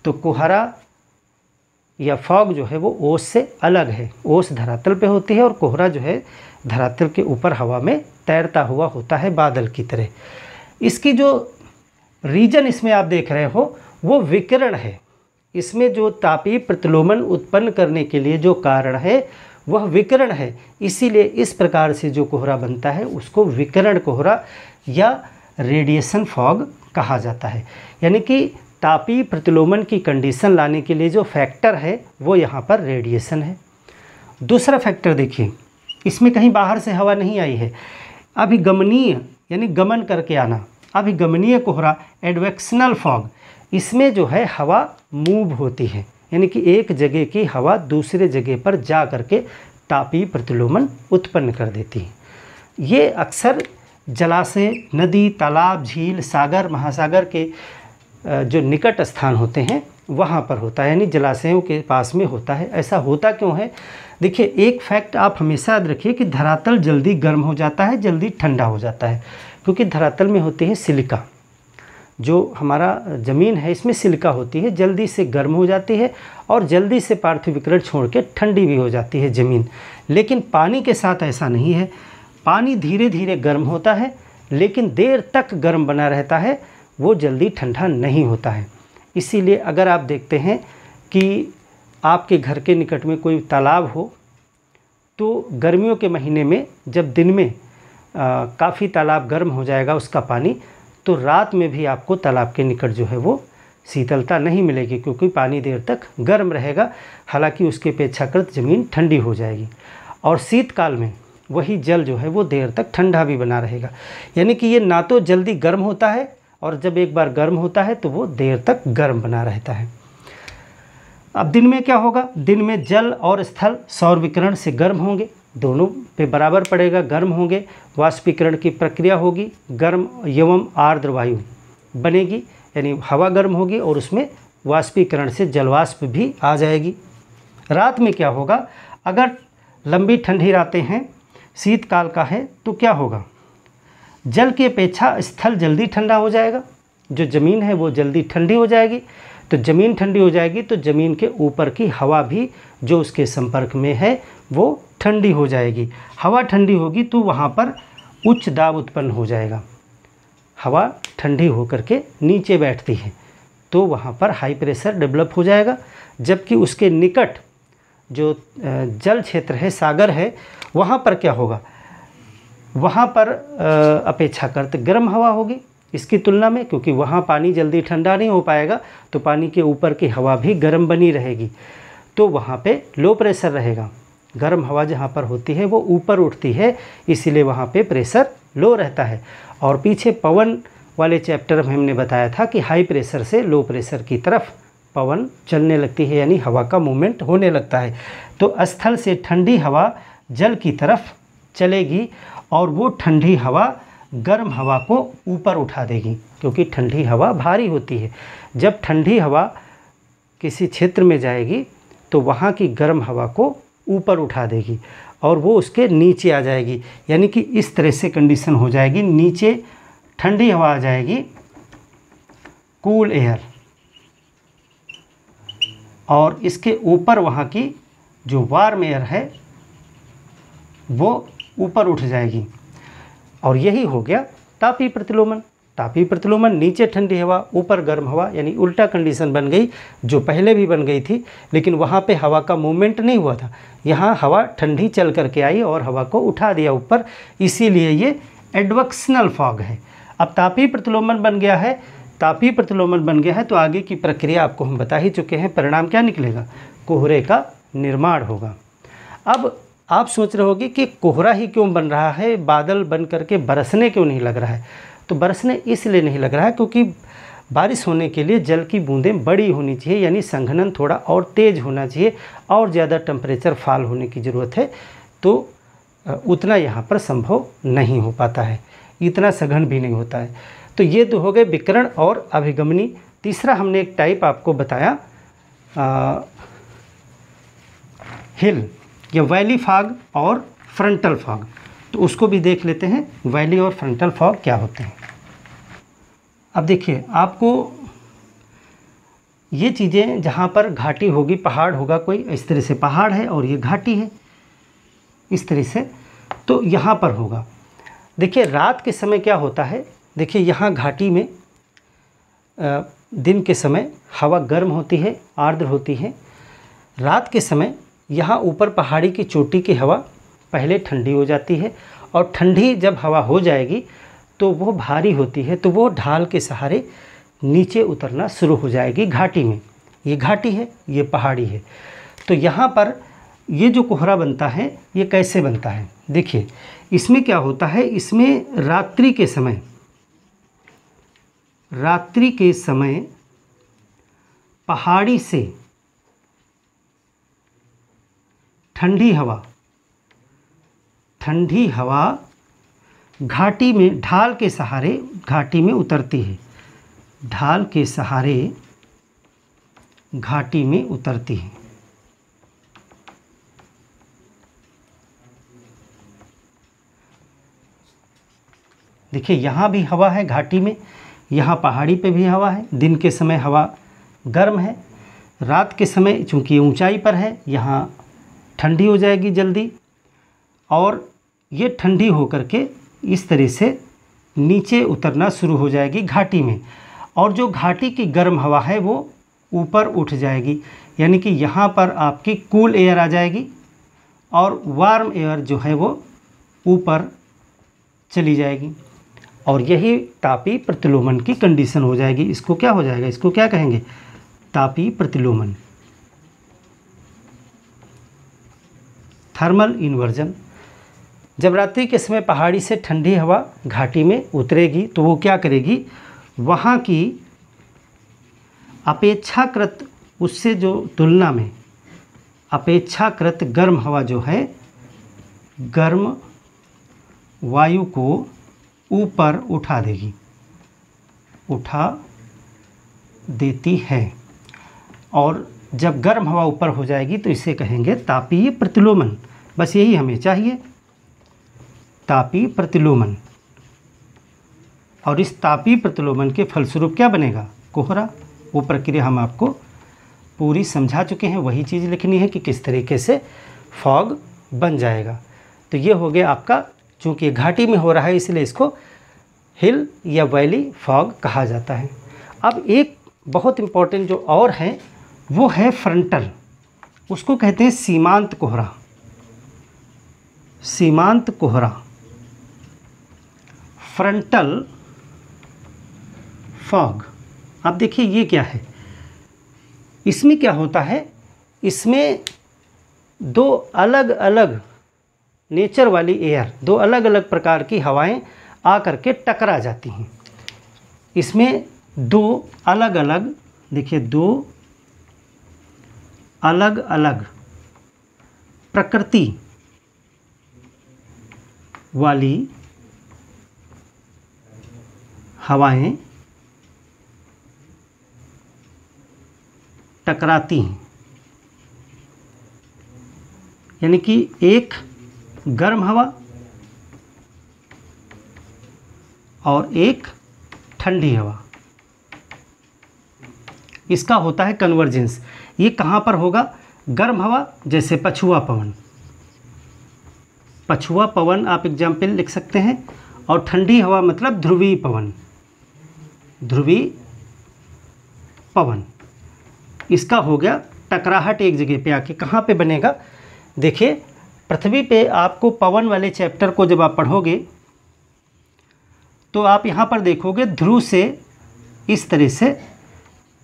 तो कोहरा या फॉग जो है वो ओस से अलग है। ओस धरातल पे होती है और कोहरा जो है धरातल के ऊपर हवा में तैरता हुआ होता है बादल की तरह। इसकी जो रीजन इसमें आप देख रहे हो वो विकिरण है। इसमें जो तापीय प्रतिलोमन उत्पन्न करने के लिए जो कारण है वह विकिरण है। इसीलिए इस प्रकार से जो कोहरा बनता है उसको विकिरण कोहरा या रेडिएशन फॉग कहा जाता है। यानी कि तापीय प्रतिलोमन की कंडीशन लाने के लिए जो फैक्टर है वो यहाँ पर रेडिएशन है। दूसरा फैक्टर देखिए, इसमें कहीं बाहर से हवा नहीं आई है, अभिगमनीय यानी गमन करके आना, अभिगमनीय कोहरा एडवेक्शनल फॉग, इसमें जो है हवा मूव होती है, यानी कि एक जगह की हवा दूसरे जगह पर जा करके तापीय प्रतिलोमन उत्पन्न कर देती है। ये अक्सर जलाशय, नदी, तालाब, झील, सागर, महासागर के जो निकट स्थान होते हैं वहाँ पर होता है, यानी जलाशयों के पास में होता है। ऐसा होता क्यों है, देखिए एक फैक्ट आप हमेशा याद रखिए कि धरातल जल्दी गर्म हो जाता है, जल्दी ठंडा हो जाता है, क्योंकि धरातल में होती है सिलिका। जो हमारा ज़मीन है इसमें सिलिका होती है, जल्दी से गर्म हो जाती है और जल्दी से पार्थिव विकिरण छोड़ के ठंडी भी हो जाती है ज़मीन। लेकिन पानी के साथ ऐसा नहीं है, पानी धीरे धीरे गर्म होता है लेकिन देर तक गर्म बना रहता है, वो जल्दी ठंडा नहीं होता है। इसीलिए अगर आप देखते हैं कि आपके घर के निकट में कोई तालाब हो तो गर्मियों के महीने में जब दिन में काफ़ी तालाब गर्म हो जाएगा उसका पानी, तो रात में भी आपको तालाब के निकट जो है वो शीतलता नहीं मिलेगी, क्योंकि पानी देर तक गर्म रहेगा, हालांकि उसके अपेक्षाकृत ज़मीन ठंडी हो जाएगी। और शीतकाल में वही जल जो है वो देर तक ठंडा भी बना रहेगा। यानी कि ये ना तो जल्दी गर्म होता है, और जब एक बार गर्म होता है तो वो देर तक गर्म बना रहता है। अब दिन में क्या होगा? दिन में जल और स्थल सौर विकिरण से गर्म होंगे, दोनों पे बराबर पड़ेगा, गर्म होंगे। वाष्पीकरण की प्रक्रिया होगी, गर्म एवं आर्द्र वायु बनेगी, यानी हवा गर्म होगी और उसमें वाष्पीकरण से जलवाष्प भी आ जाएगी। रात में क्या होगा? अगर लंबी ठंडी रातें हैं, शीतकाल का है, तो क्या होगा? जल की अपेक्षा स्थल जल्दी ठंडा हो जाएगा, जो ज़मीन है वो जल्दी ठंडी हो जाएगी। तो ज़मीन ठंडी हो जाएगी तो ज़मीन के ऊपर की हवा भी जो उसके संपर्क में है वो ठंडी हो जाएगी। हवा ठंडी होगी तो वहाँ पर उच्च दाब उत्पन्न हो जाएगा। हवा ठंडी होकर के नीचे बैठती है तो वहाँ पर हाई प्रेशर डेवलप हो जाएगा, जबकि उसके निकट जो जल क्षेत्र है, सागर है, वहाँ पर क्या होगा? वहाँ पर अपेक्षाकृत गर्म हवा होगी इसकी तुलना में, क्योंकि वहाँ पानी जल्दी ठंडा नहीं हो पाएगा, तो पानी के ऊपर की हवा भी गर्म बनी रहेगी, तो वहाँ पे लो प्रेशर रहेगा। गर्म हवा जहाँ पर होती है वो ऊपर उठती है, इसीलिए वहाँ पे प्रेशर लो रहता है। और पीछे पवन वाले चैप्टर में हमने बताया था कि हाई प्रेशर से लो प्रेशर की तरफ पवन चलने लगती है, यानी हवा का मूवमेंट होने लगता है। तो स्थल से ठंडी हवा जल की तरफ चलेगी और वो ठंडी हवा गर्म हवा को ऊपर उठा देगी, क्योंकि ठंडी हवा भारी होती है। जब ठंडी हवा किसी क्षेत्र में जाएगी तो वहाँ की गर्म हवा को ऊपर उठा देगी और वो उसके नीचे आ जाएगी, यानी कि इस तरह से कंडीशन हो जाएगी। नीचे ठंडी हवा आ जाएगी, कूल एयर, और इसके ऊपर वहाँ की जो वार्म एयर है वो ऊपर उठ जाएगी, और यही हो गया तापीय प्रतिलोमन। तापीय प्रतिलोमन, नीचे ठंडी हवा, ऊपर गर्म हवा, यानी उल्टा कंडीशन बन गई, जो पहले भी बन गई थी, लेकिन वहाँ पे हवा का मूवमेंट नहीं हुआ था। यहाँ हवा ठंडी चल करके आई और हवा को उठा दिया ऊपर, इसीलिए ये एडवक्शनल फॉग है। अब तापीय प्रतिलोमन बन गया है, तापीय प्रतिलोमन बन गया है तो आगे की प्रक्रिया आपको हम बता ही चुके हैं। परिणाम क्या निकलेगा? कोहरे का निर्माण होगा। अब आप सोच रहे होगे कि कोहरा ही क्यों बन रहा है, बादल बन करके बरसने क्यों नहीं लग रहा है? तो बरसने इसलिए नहीं लग रहा है क्योंकि बारिश होने के लिए जल की बूंदें बड़ी होनी चाहिए, यानी संघनन थोड़ा और तेज़ होना चाहिए, और ज़्यादा टेम्परेचर फॉल होने की ज़रूरत है, तो उतना यहाँ पर संभव नहीं हो पाता है, इतना सघन भी नहीं होता है। तो ये तो हो गए विकिरण और अभिगमनी। तीसरा हमने एक टाइप आपको बताया हिल या वैली फॉग और फ्रंटल फॉग, तो उसको भी देख लेते हैं, वैली और फ्रंटल फॉग क्या होते हैं। अब देखिए, आपको ये चीज़ें जहाँ पर घाटी होगी, पहाड़ होगा, कोई इस तरह से पहाड़ है और ये घाटी है इस तरह से, तो यहाँ पर होगा। देखिए रात के समय क्या होता है, देखिए यहाँ घाटी में दिन के समय हवा गर्म होती है, आर्द्र होती है। रात के समय यहाँ ऊपर पहाड़ी की चोटी की हवा पहले ठंडी हो जाती है, और ठंडी जब हवा हो जाएगी तो वो भारी होती है, तो वो ढाल के सहारे नीचे उतरना शुरू हो जाएगी घाटी में। ये घाटी है, ये पहाड़ी है। तो यहाँ पर ये जो कोहरा बनता है ये कैसे बनता है? देखिए इसमें क्या होता है, इसमें रात्रि के समय पहाड़ी से ठंडी हवा घाटी में ढाल के सहारे घाटी में उतरती है, ढाल के सहारे घाटी में उतरती है। देखिए यहाँ भी हवा है घाटी में, यहाँ पहाड़ी पे भी हवा है। दिन के समय हवा गर्म है, रात के समय चूँकि ऊंचाई पर है यहाँ ठंडी हो जाएगी जल्दी, और ये ठंडी होकर के इस तरह से नीचे उतरना शुरू हो जाएगी घाटी में, और जो घाटी की गर्म हवा है वो ऊपर उठ जाएगी, यानी कि यहाँ पर आपकी कूल एयर आ जाएगी और वार्म एयर जो है वो ऊपर चली जाएगी, और यही तापीय प्रतिलोमन की कंडीशन हो जाएगी। इसको क्या हो जाएगा, इसको क्या कहेंगे, तापीय प्रतिलोमन, थर्मल इन्वर्जन। जब रात्रि के समय पहाड़ी से ठंडी हवा घाटी में उतरेगी तो वो क्या करेगी, वहाँ की अपेक्षाकृत, उससे जो तुलना में अपेक्षाकृत गर्म हवा जो है, गर्म वायु को ऊपर उठा देगी, उठा देती है। और जब गर्म हवा ऊपर हो जाएगी तो इसे कहेंगे तापीय प्रतिलोमन। बस यही हमें चाहिए, तापीय प्रतिलोमन। और इस तापीय प्रतिलोमन के फलस्वरूप क्या बनेगा, कोहरा। वो प्रक्रिया हम आपको पूरी समझा चुके हैं, वही चीज़ लिखनी है कि किस तरीके से फॉग बन जाएगा। तो ये हो गया आपका, चूँकि घाटी में हो रहा है इसलिए इसको हिल या वैली फॉग कहा जाता है। अब एक बहुत इम्पोर्टेंट जो और है वो है फ्रंटल, उसको कहते हैं सीमांत कोहरा, सीमांत कोहरा, फ्रंटल फॉग। अब देखिए ये क्या है, इसमें क्या होता है, इसमें दो अलग अलग नेचर वाली एयर, दो अलग अलग प्रकार की हवाएं आकर के टकरा जाती हैं। इसमें दो अलग अलग, देखिए दो अलग अलग प्रकृति वाली हवाएं टकराती हैं। यानी कि एक गर्म हवा और एक ठंडी हवा, इसका होता है कन्वर्जेंस। ये कहाँ पर होगा, गर्म हवा जैसे पछुआ पवन, पछुआ पवन आप एग्जाम्पल लिख सकते हैं, और ठंडी हवा मतलब ध्रुवीय पवन, ध्रुवीय पवन। इसका हो गया टकराहट एक जगह पे आके कहाँ पे बनेगा। देखिए पृथ्वी पे आपको पवन वाले चैप्टर को जब आप पढ़ोगे तो आप यहाँ पर देखोगे ध्रुव से इस तरह से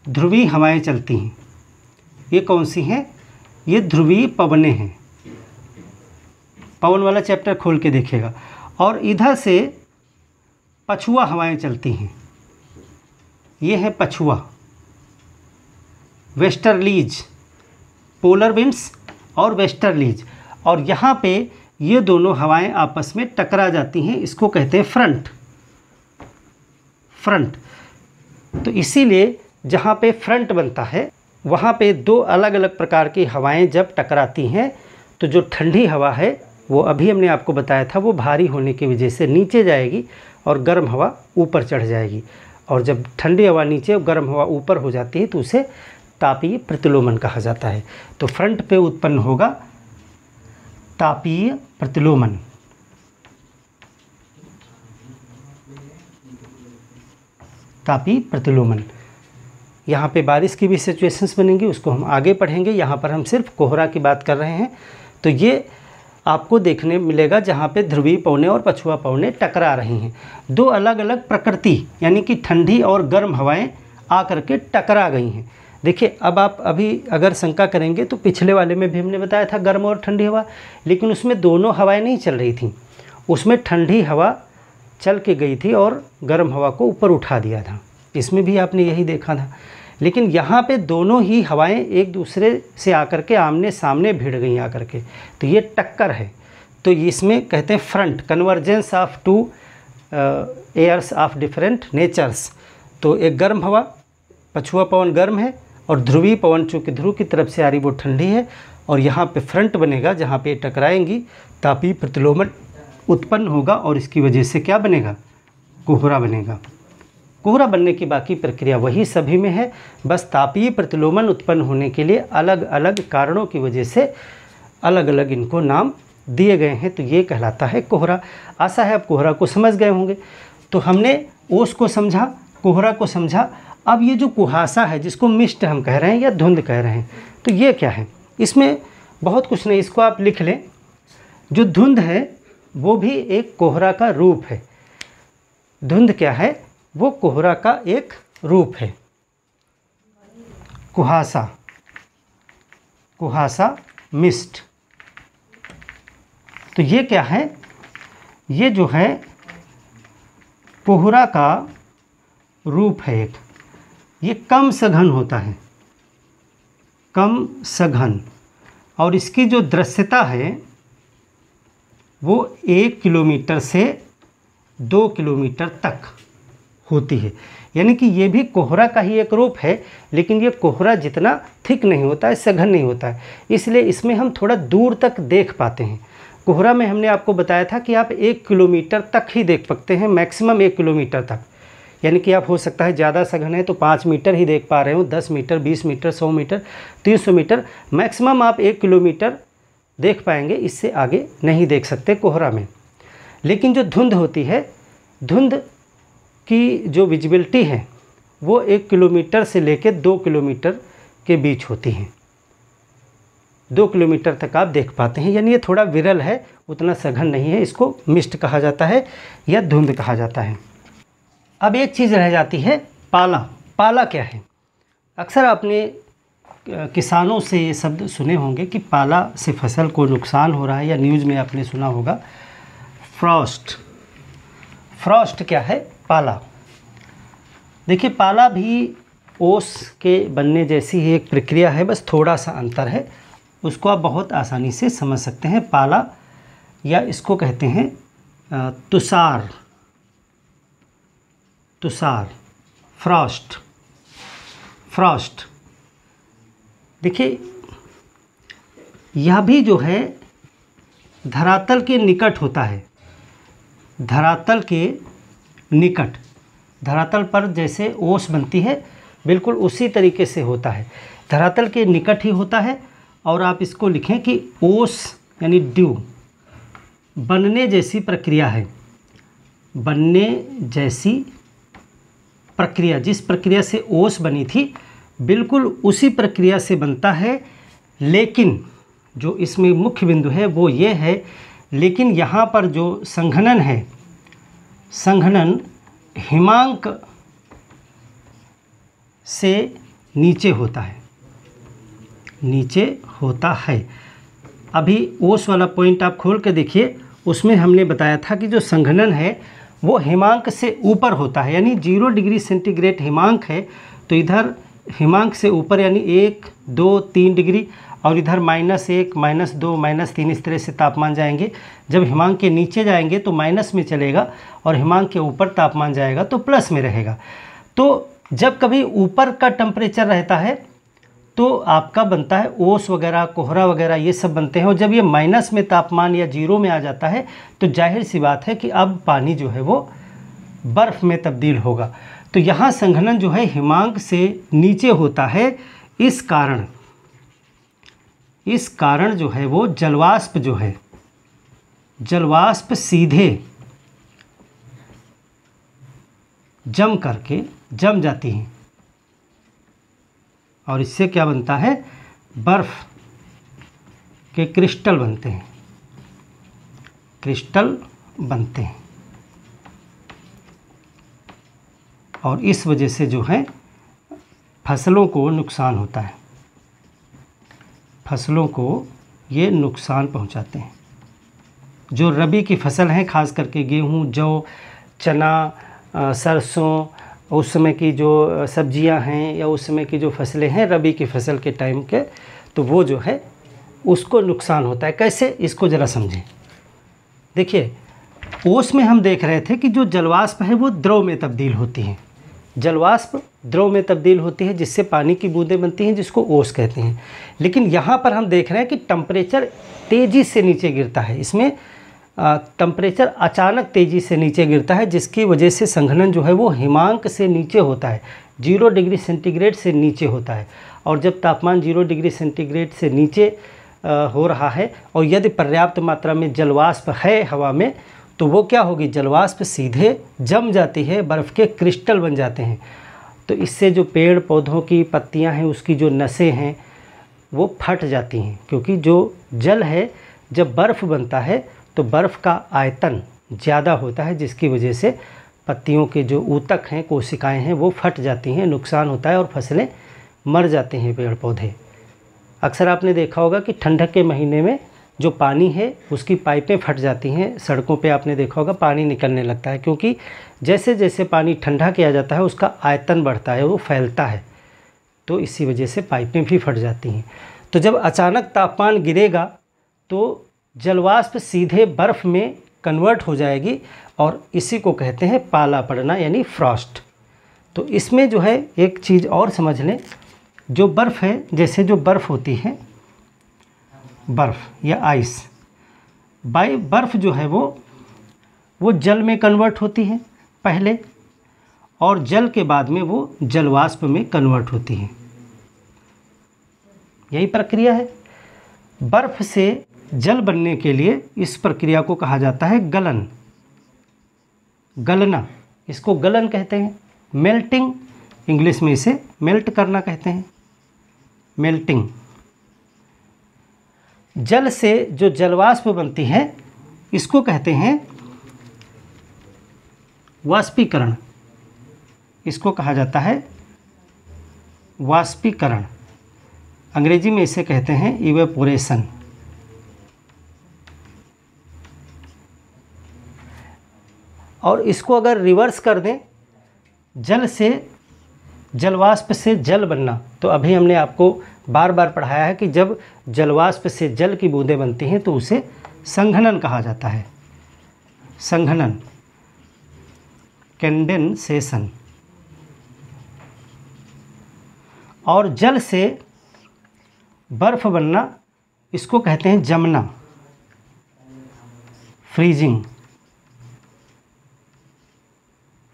ध्रुवीय हवाएं चलती हैं। ये कौन सी हैं, ये ध्रुवीय पवनें हैं। पवन वाला चैप्टर खोल के देखिएगा। और इधर से पछुआ हवाएं चलती हैं, ये है पछुआ, वेस्टर्लीज, पोलर विंड्स और वेस्टर्लीज। और यहाँ पे ये दोनों हवाएं आपस में टकरा जाती हैं, इसको कहते हैं फ्रंट, फ्रंट। तो इसीलिए जहाँ पे फ्रंट बनता है वहाँ पे दो अलग अलग प्रकार की हवाएं जब टकराती हैं तो जो ठंडी हवा है वो अभी हमने आपको बताया था, वो भारी होने की वजह से नीचे जाएगी और गर्म हवा ऊपर चढ़ जाएगी। और जब ठंडी हवा नीचे और गर्म हवा ऊपर हो जाती है तो उसे तापीय प्रतिलोमन कहा जाता है। तो फ्रंट पे उत्पन्न होगा तापीय प्रतिलोमन। तापीय प्रतिलोमन। यहाँ पे बारिश की भी सिचुएशंस बनेंगी, उसको हम आगे पढ़ेंगे। यहाँ पर हम सिर्फ कोहरा की बात कर रहे हैं। तो ये आपको देखने मिलेगा जहाँ पे ध्रुवीय पवनें और पछुआ पवनें टकरा रही हैं। दो अलग अलग प्रकृति यानी कि ठंडी और गर्म हवाएं आकर के टकरा गई हैं। देखिए अब आप अभी अगर शंका करेंगे तो पिछले वाले में भी हमने बताया था गर्म और ठंडी हवा, लेकिन उसमें दोनों हवाएं नहीं चल रही थी। उसमें ठंडी हवा चल के गई थी और गर्म हवा को ऊपर उठा दिया था, इसमें भी आपने यही देखा था। लेकिन यहाँ पे दोनों ही हवाएं एक दूसरे से आकर के आमने सामने भिड़ गई आकर के, तो ये टक्कर है। तो इसमें कहते हैं front, convergence of two airs of different natures. तो एक गर्म हवा, पछुआ पवन गर्म है और ध्रुवीय पवन चूँकि ध्रुव की तरफ से आ रही वो ठंडी है, और यहाँ पे फ्रंट बनेगा जहाँ पे टकराएंगी, तापीय प्रतिलोमन उत्पन्न होगा और इसकी वजह से क्या बनेगा, कोहरा बनेगा। कोहरा बनने की बाकी प्रक्रिया वही सभी में है, बस तापीय प्रतिलोमन उत्पन्न होने के लिए अलग अलग कारणों की वजह से अलग अलग इनको नाम दिए गए हैं। तो ये कहलाता है कोहरा। आशा है आप कोहरा को समझ गए होंगे। तो हमने ओस को समझा, कोहरा को समझा। अब ये जो कुहासा है जिसको मिस्ट हम कह रहे हैं या धुंध कह रहे हैं, तो ये क्या है, इसमें बहुत कुछ नहीं, इसको आप लिख लें। जो धुंध है वो भी एक कोहरा का रूप है। धुंध क्या है? वो कोहरा का एक रूप है। कुहासा, कुहासा, मिस्ट। तो ये क्या है? ये जो है कोहरा का रूप है एक। ये कम सघन होता है, कम सघन, और इसकी जो दृश्यता है वो 1 किलोमीटर से 2 किलोमीटर तक होती है। यानी कि ये भी कोहरा का ही एक रूप है, लेकिन ये कोहरा जितना थिक नहीं होता है, सघन नहीं होता है, इसलिए इसमें हम थोड़ा दूर तक देख पाते हैं। कोहरा में हमने आपको बताया था कि आप 1 किलोमीटर तक ही देख सकते हैं, मैक्सिमम 1 किलोमीटर तक। यानी कि आप हो सकता है ज़्यादा सघन है तो 5 मीटर ही देख पा रहे हो, 10 metre, 20 metre, 100 metre, 300 metre, maximum आप 1 किलोमीटर देख पाएंगे, इससे आगे नहीं देख सकते कोहरा में। लेकिन जो धुंध होती है, धुंध की जो विजिबिलिटी है वो 1 किलोमीटर से लेकर 2 किलोमीटर के बीच होती है। 2 किलोमीटर तक आप देख पाते हैं, यानी ये थोड़ा विरल है, उतना सघन नहीं है। इसको मिस्ट कहा जाता है या धुंध कहा जाता है। अब एक चीज़ रह जाती है, पाला। पाला क्या है? अक्सर आपने किसानों से ये शब्द सुने होंगे कि पाला से फसल को नुकसान हो रहा है, या न्यूज़ में आपने सुना होगा फ्रॉस्ट। फ्रॉस्ट क्या है? पाला। देखिए, पाला भी ओस के बनने जैसी ही एक प्रक्रिया है, बस थोड़ा सा अंतर है। उसको आप बहुत आसानी से समझ सकते हैं। पाला, या इसको कहते हैं तुषार, तुषार, फ्रॉस्ट, फ्रॉस्ट। देखिए, यह भी जो है धरातल के निकट होता है, धरातल के निकट। धरातल पर जैसे ओस बनती है, बिल्कुल उसी तरीके से होता है, धरातल के निकट ही होता है। और आप इसको लिखें कि ओस यानी ड्यू, बनने जैसी प्रक्रिया है, बनने जैसी प्रक्रिया। जिस प्रक्रिया से ओस बनी थी, बिल्कुल उसी प्रक्रिया से बनता है। लेकिन जो इसमें मुख्य बिंदु है वो ये है, लेकिन यहाँ पर जो संघनन है, संघनन हिमांक से नीचे होता है, नीचे होता है। अभी ओस वाला पॉइंट आप खोल के देखिए, उसमें हमने बताया था कि जो संघनन है वो हिमांक से ऊपर होता है, यानी 0 डिग्री सेंटीग्रेड हिमांक है, तो इधर हिमांक से ऊपर यानी 1, 2, 3 डिग्री, और इधर -1, -2, -3, इस तरह से तापमान जाएंगे। जब हिमांक के नीचे जाएंगे तो माइनस में चलेगा, और हिमांक के ऊपर तापमान जाएगा तो प्लस में रहेगा। तो जब कभी ऊपर का टेम्परेचर रहता है तो आपका बनता है ओस वगैरह, कोहरा वगैरह, ये सब बनते हैं। और जब ये माइनस में तापमान या 0 में आ जाता है तो जाहिर सी बात है कि अब पानी जो है वो बर्फ़ में तब्दील होगा। तो यहाँ संघनन जो है हिमांक से नीचे होता है। इस कारण जो है वो जलवाष्प जो है, जलवाष्प सीधे जम जाती हैं, और इससे क्या बनता है? बर्फ़ के क्रिस्टल बनते हैं, क्रिस्टल बनते हैं। और इस वजह से जो है फसलों को नुकसान होता है, फसलों को ये नुकसान पहुंचाते हैं। जो रबी की फसल हैं, खास करके गेहूं, जौ, चना, सरसों, उस समय की जो सब्जियां हैं या उस समय की जो फसलें हैं रबी की फसल के टाइम के, तो वो जो है उसको नुकसान होता है। कैसे? इसको ज़रा समझें। देखिए, ओस में हम देख रहे थे कि जो जलवाष्प है वो द्रव में तब्दील होती है, जलवाष्प द्रव में तब्दील होती है, जिससे पानी की बूंदें बनती हैं, जिसको ओस कहते हैं। लेकिन यहाँ पर हम देख रहे हैं कि टेम्परेचर तेज़ी से नीचे गिरता है, इसमें टेम्परेचर अचानक तेज़ी से नीचे गिरता है, जिसकी वजह से संघनन जो है वो हिमांक से नीचे होता है, 0 डिग्री सेंटीग्रेड से नीचे होता है। और जब तापमान 0 डिग्री सेंटीग्रेड से नीचे हो रहा है, और यदि पर्याप्त मात्रा में जलवाष्प है हवा में, तो वो क्या होगी? जलवाष्प सीधे जम जाती है, बर्फ़ के क्रिस्टल बन जाते हैं। तो इससे जो पेड़ पौधों की पत्तियां हैं, उसकी जो नसें हैं वो फट जाती हैं, क्योंकि जो जल है, जब बर्फ़ बनता है तो बर्फ़ का आयतन ज़्यादा होता है, जिसकी वजह से पत्तियों के जो ऊतक हैं, कोशिकाएं हैं, वो फट जाती हैं, नुकसान होता है और फसलें मर जाते हैं, पेड़ पौधे। अक्सर आपने देखा होगा कि ठंडक के महीने में जो पानी है उसकी पाइपें फट जाती हैं, सड़कों पे आपने देखा होगा पानी निकलने लगता है, क्योंकि जैसे जैसे पानी ठंडा किया जाता है उसका आयतन बढ़ता है, वो फैलता है, तो इसी वजह से पाइपें भी फट जाती हैं। तो जब अचानक तापमान गिरेगा तो जलवाष्प सीधे बर्फ़ में कन्वर्ट हो जाएगी और इसी को कहते हैं पाला पड़ना यानी फ्रॉस्ट। तो इसमें जो है एक चीज़ और समझ लें, जो बर्फ़ है, जैसे जो बर्फ़ होती है, बर्फ़ या आइस, बर्फ़ जो है वो जल में कन्वर्ट होती है पहले, और जल के बाद में वो जलवाष्प में कन्वर्ट होती है। यही प्रक्रिया है। बर्फ़ से जल बनने के लिए इस प्रक्रिया को कहा जाता है गलन, गलना, इसको गलन कहते हैं। मेल्टिंग, इंग्लिश में इसे मेल्ट करना कहते हैं, मेल्टिंग। जल से जो जलवाष्प बनती है इसको कहते हैं वाष्पीकरण, इसको कहा जाता है वाष्पीकरण। अंग्रेजी में इसे कहते हैं इवेपोरेशन। और इसको अगर रिवर्स कर दें, जल से जलवाष्प से जल बनना, तो अभी हमने आपको बार बार पढ़ाया है कि जब जलवाष्प से जल की बूंदें बनती हैं तो उसे संघनन कहा जाता है, संघनन, कंडेंसेशन। और जल से बर्फ़ बनना, इसको कहते हैं जमना, फ्रीजिंग,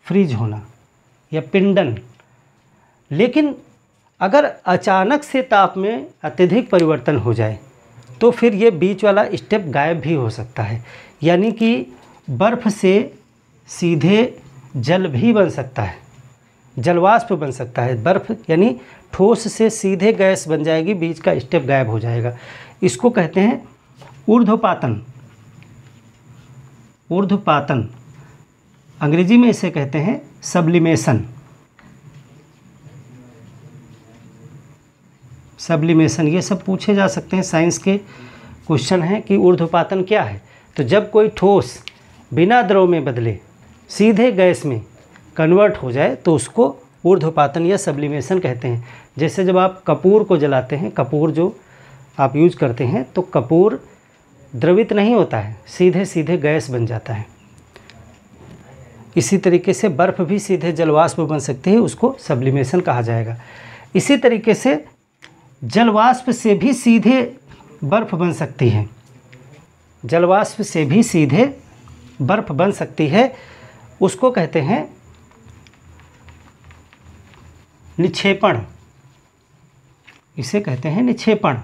फ्रीज होना या पिंडन। लेकिन अगर अचानक से ताप में अत्यधिक परिवर्तन हो जाए तो फिर ये बीच वाला स्टेप गायब भी हो सकता है, यानी कि बर्फ़ से सीधे जल भी बन सकता है, जलवाष्प बन सकता है। बर्फ़ यानी ठोस से सीधे गैस बन जाएगी, बीच का स्टेप गायब हो जाएगा। इसको कहते हैं ऊर्ध्वपातन, ऊर्ध्वपातन। अंग्रेजी में इसे कहते हैं सब्लिमेशन, सब्लिमेशन। ये सब पूछे जा सकते हैं, साइंस के क्वेश्चन हैं कि ऊर्ध्वपातन क्या है। तो जब कोई ठोस बिना द्रव में बदले सीधे गैस में कन्वर्ट हो जाए तो उसको ऊर्ध्वपातन या सब्लिमेशन कहते हैं। जैसे जब आप कपूर को जलाते हैं, कपूर जो आप यूज करते हैं, तो कपूर द्रवित नहीं होता है, सीधे सीधे गैस बन जाता है। इसी तरीके से बर्फ़ भी सीधे जलवाष्प बन सकती है, उसको सब्लिमेशन कहा जाएगा। इसी तरीके से जलवाष्प से भी सीधे बर्फ़ बन सकती है, जलवाष्प से भी सीधे बर्फ़ बन सकती है, उसको कहते हैं निक्षेपण, इसे कहते हैं निक्षेपण,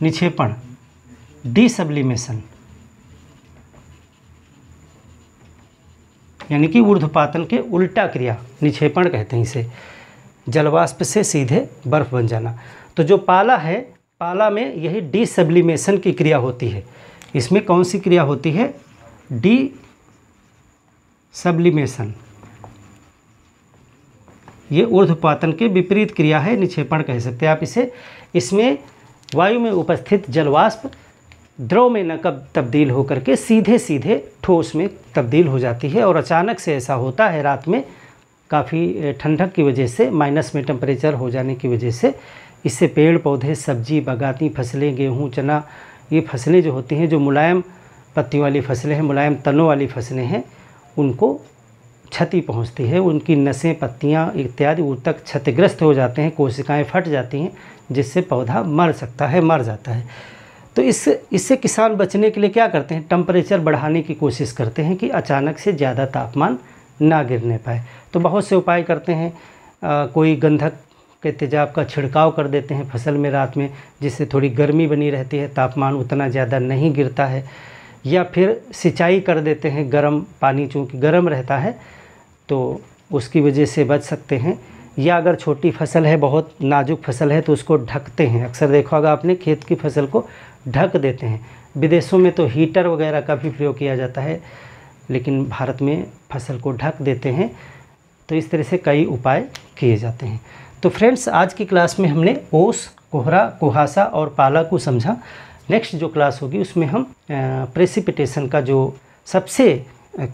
निक्षेपण, डीसब्लिमेशन, यानी कि ऊर्ध्वपातन के उल्टा क्रिया, निक्षेपण कहते हैं इसे, जलवाष्प से सीधे बर्फ़ बन जाना। तो जो पाला है, पाला में यही डीसब्लिमेशन की क्रिया होती है। इसमें कौन सी क्रिया होती है? डीसब्लिमेशन। ये ऊर्ध्वपातन के विपरीत क्रिया है, निक्षेपण कह सकते हैं आप इसे। इसमें वायु में उपस्थित जलवाष्प द्रव में न कब तब्दील होकर के सीधे सीधे ठोस में तब्दील हो जाती है। और अचानक से ऐसा होता है रात में, काफ़ी ठंडक की वजह से, माइनस में टेम्परेचर हो जाने की वजह से, इससे पेड़ पौधे, सब्जी, बागाती फसलें, गेहूँ, चना, ये फसलें जो होती हैं, जो मुलायम पत्तियों वाली फसलें हैं, मुलायम तनों वाली फसलें हैं, उनको क्षति पहुंचती है। उनकी नसें, पत्तियां इत्यादि ऊतक क्षतिग्रस्त हो जाते हैं, कोशिकाएं फट जाती हैं, जिससे पौधा मर सकता है, मर जाता है। तो इससे किसान बचने के लिए क्या करते हैं? टेम्परेचर बढ़ाने की कोशिश करते हैं कि अचानक से ज़्यादा तापमान ना गिरने पाए। तो बहुत से उपाय करते हैं। कोई गंधक के तेजाब का छिड़काव कर देते हैं फसल में रात में, जिससे थोड़ी गर्मी बनी रहती है, तापमान उतना ज़्यादा नहीं गिरता है। या फिर सिंचाई कर देते हैं, गर्म पानी चूँकि गर्म रहता है तो उसकी वजह से बच सकते हैं। या अगर छोटी फसल है, बहुत नाजुक फसल है, तो उसको ढकते हैं। अक्सर देखा होगा आपने, खेत की फसल को ढक देते हैं। विदेशों में तो हीटर वगैरह का भी प्रयोग किया जाता है लेकिन भारत में फसल को ढक देते हैं। तो इस तरह से कई उपाय किए जाते हैं। तो फ्रेंड्स, आज की क्लास में हमने ओस, कोहरा, कुहासा और पाला को समझा। नेक्स्ट जो क्लास होगी उसमें हम प्रेसिपिटेशन का जो सबसे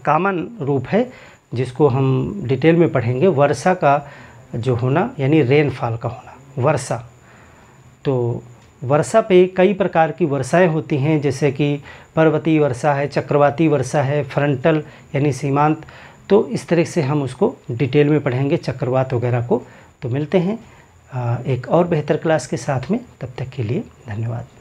कॉमन रूप है जिसको हम डिटेल में पढ़ेंगे, वर्षा का जो होना यानी रेनफॉल का होना, वर्षा। तो वर्षा पे कई प्रकार की वर्षाएं होती हैं, जैसे कि पर्वतीय वर्षा है, चक्रवाती वर्षा है, फ्रंटल यानी सीमांत। तो इस तरह से हम उसको डिटेल में पढ़ेंगे, चक्रवात वगैरह को। तो मिलते हैं एक और बेहतर क्लास के साथ में, तब तक के लिए धन्यवाद।